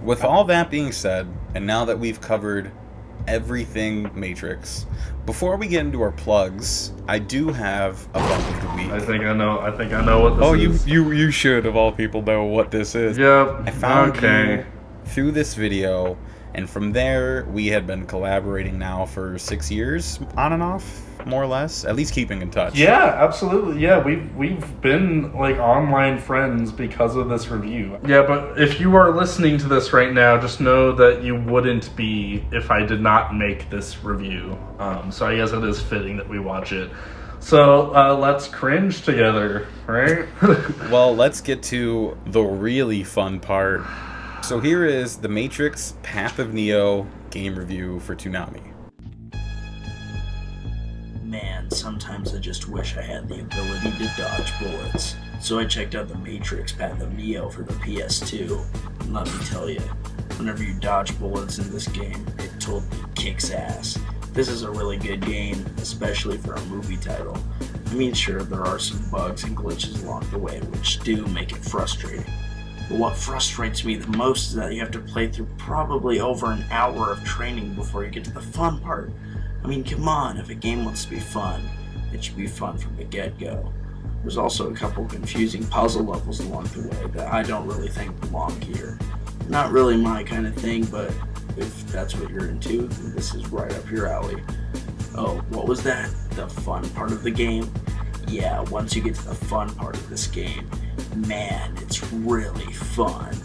With all that being said, and now that we've covered everything Matrix, before we get into our plugs, I do have a bump of the week.
I think I know what this is.
You should of all people know what this is.
Yep.
I found you through this video, and from there we had been collaborating now for 6 years, on and off, more or less, at least keeping in touch.
Yeah, absolutely. Yeah, we've been like online friends because of this review. Yeah, but if you are listening to this right now, just know that you wouldn't be if I did not make this review. So I guess it is fitting that we watch it. So let's cringe together, right?
Well, let's get to the really fun part. So here is the Matrix Path of Neo game review for Toonami.
Man, sometimes I just wish I had the ability to dodge bullets. So I checked out the Matrix Path of Neo for the PS2. And let me tell you, whenever you dodge bullets in this game, it totally kicks ass. This is a really good game, especially for a movie title. I mean, sure, there are some bugs and glitches along the way, which do make it frustrating. But what frustrates me the most is that you have to play through probably over an hour of training before you get to the fun part. I mean, come on, if a game wants to be fun, it should be fun from the get-go. There's also a couple confusing puzzle levels along the way that I don't really think belong here. Not really my kind of thing, but if that's what you're into, then this is right up your alley. Oh, what was that? The fun part of the game? Yeah, once you get to the fun part of this game, man, it's really fun.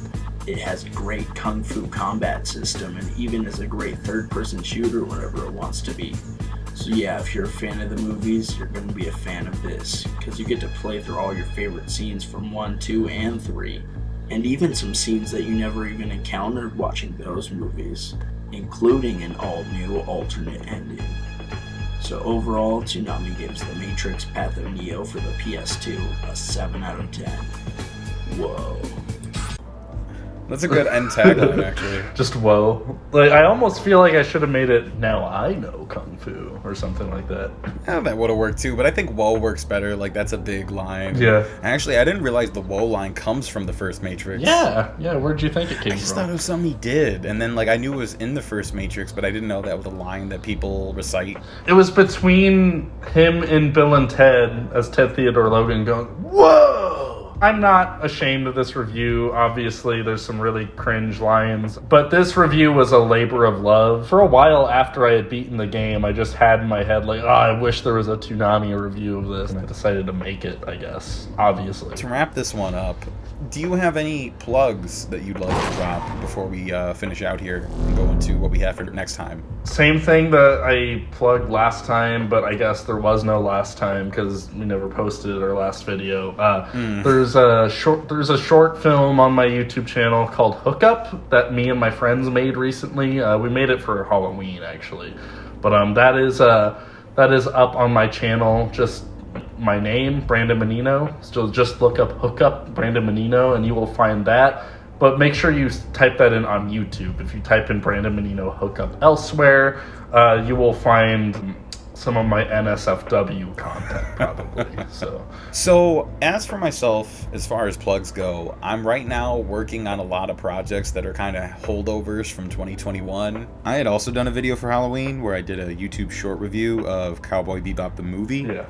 It has a great kung fu combat system and even is a great third-person shooter whenever it wants to be. So yeah, if you're a fan of the movies, you're going to be a fan of this, because you get to play through all your favorite scenes from 1, 2, and 3, and even some scenes that you never even encountered watching those movies, including an all-new alternate ending. So overall, Toonami gives The Matrix Path of Neo for the PS2 a 7 out of 10. Whoa.
That's a good end tagline, actually.
Just whoa. Like, I almost feel like I should have made it, now I know Kung Fu, or something like that.
Yeah, that would have worked too, but I think whoa works better. Like, that's a big line.
Yeah.
Actually, I didn't realize the whoa line comes from the first Matrix.
Yeah, where'd you think it came
I just
from?
thought it was something he did. And then, like, I knew it was in the first Matrix, but I didn't know that was a line that people recite.
It was between him and Bill and Ted, as Ted Theodore Logan going, whoa! I'm not ashamed of this review. Obviously, there's some really cringe lines. But this review was a labor of love. For a while after I had beaten the game, I just had in my head, like, oh, I wish there was a Toonami review of this. And I decided to make it, I guess. Obviously.
To wrap this one up, do you have any plugs that you'd love to drop before we finish out here and go into what we have for next time?
Same thing that I plugged last time, but I guess there was no last time because we never posted our last video. There's a short film on my YouTube channel called Hookup that me and my friends made recently. We made it for Halloween, actually, but that is up on my channel. Just my name, Brandon Menino. So just look up Hookup Brandon Menino, and you will find that. But make sure you type that in on YouTube. If you type in Brandon Menino Hookup elsewhere, you will find some of my NSFW content, probably.
So, as for myself, as far as plugs go, I'm right now working on a lot of projects that are kind of holdovers from 2021. I had also done a video for Halloween where I did a YouTube short review of Cowboy Bebop the movie.
Yeah.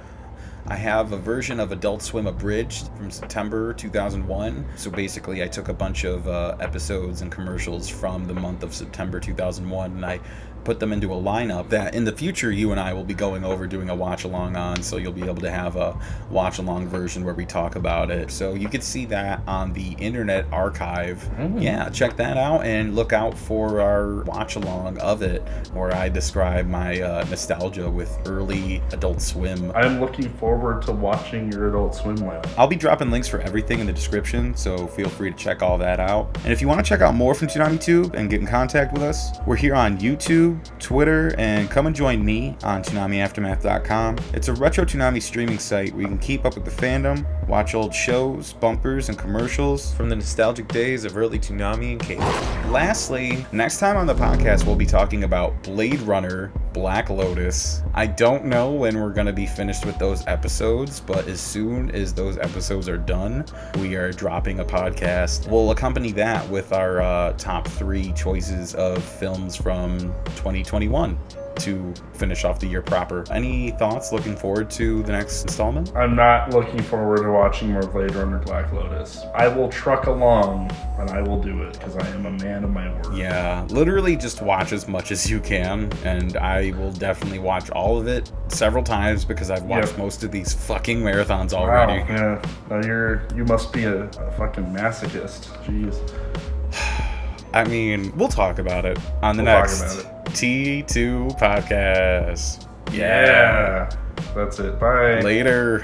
I have a version of Adult Swim Abridged from September 2001. So basically, I took a bunch of episodes and commercials from the month of September 2001, and I put them into a lineup that in the future you and I will be going over doing a watch along on, so you'll be able to have a watch along version where we talk about it. So you could see that on the Internet Archive. Yeah, check that out and look out for our watch along of it, where I describe my nostalgia with early Adult Swim.
I'm looking forward to watching your Adult Swim lineup.
I'll be dropping links for everything in the description, so feel free to check all that out. And if you want to check out more from ToonamiTube and get in contact with us, we're here on YouTube, Twitter, and come and join me on ToonamiAftermath.com. It's a retro Toonami streaming site where you can keep up with the fandom, watch old shows, bumpers, and commercials from the nostalgic days of early Toonami and cable. Lastly, next time on the podcast, we'll be talking about Blade Runner, Black Lotus. I don't know when we're going to be finished with those episodes, but as soon as those episodes are done, we are dropping a podcast. We'll accompany that with our top 3 choices of films from 2021 to finish off the year proper. Any thoughts? Looking forward to the next installment?
I'm not looking forward to watching more Blade Runner Black Lotus. I will truck along, and I will do it, because I am a man of my word.
Yeah, literally just watch as much as you can, and I will definitely watch all of it several times, because I've watched most of these fucking marathons already.
Wow, yeah. Now you must be a fucking masochist. Jeez.
I mean, we'll talk about it on the next T2 podcast.
Yeah. That's it. Bye.
Later.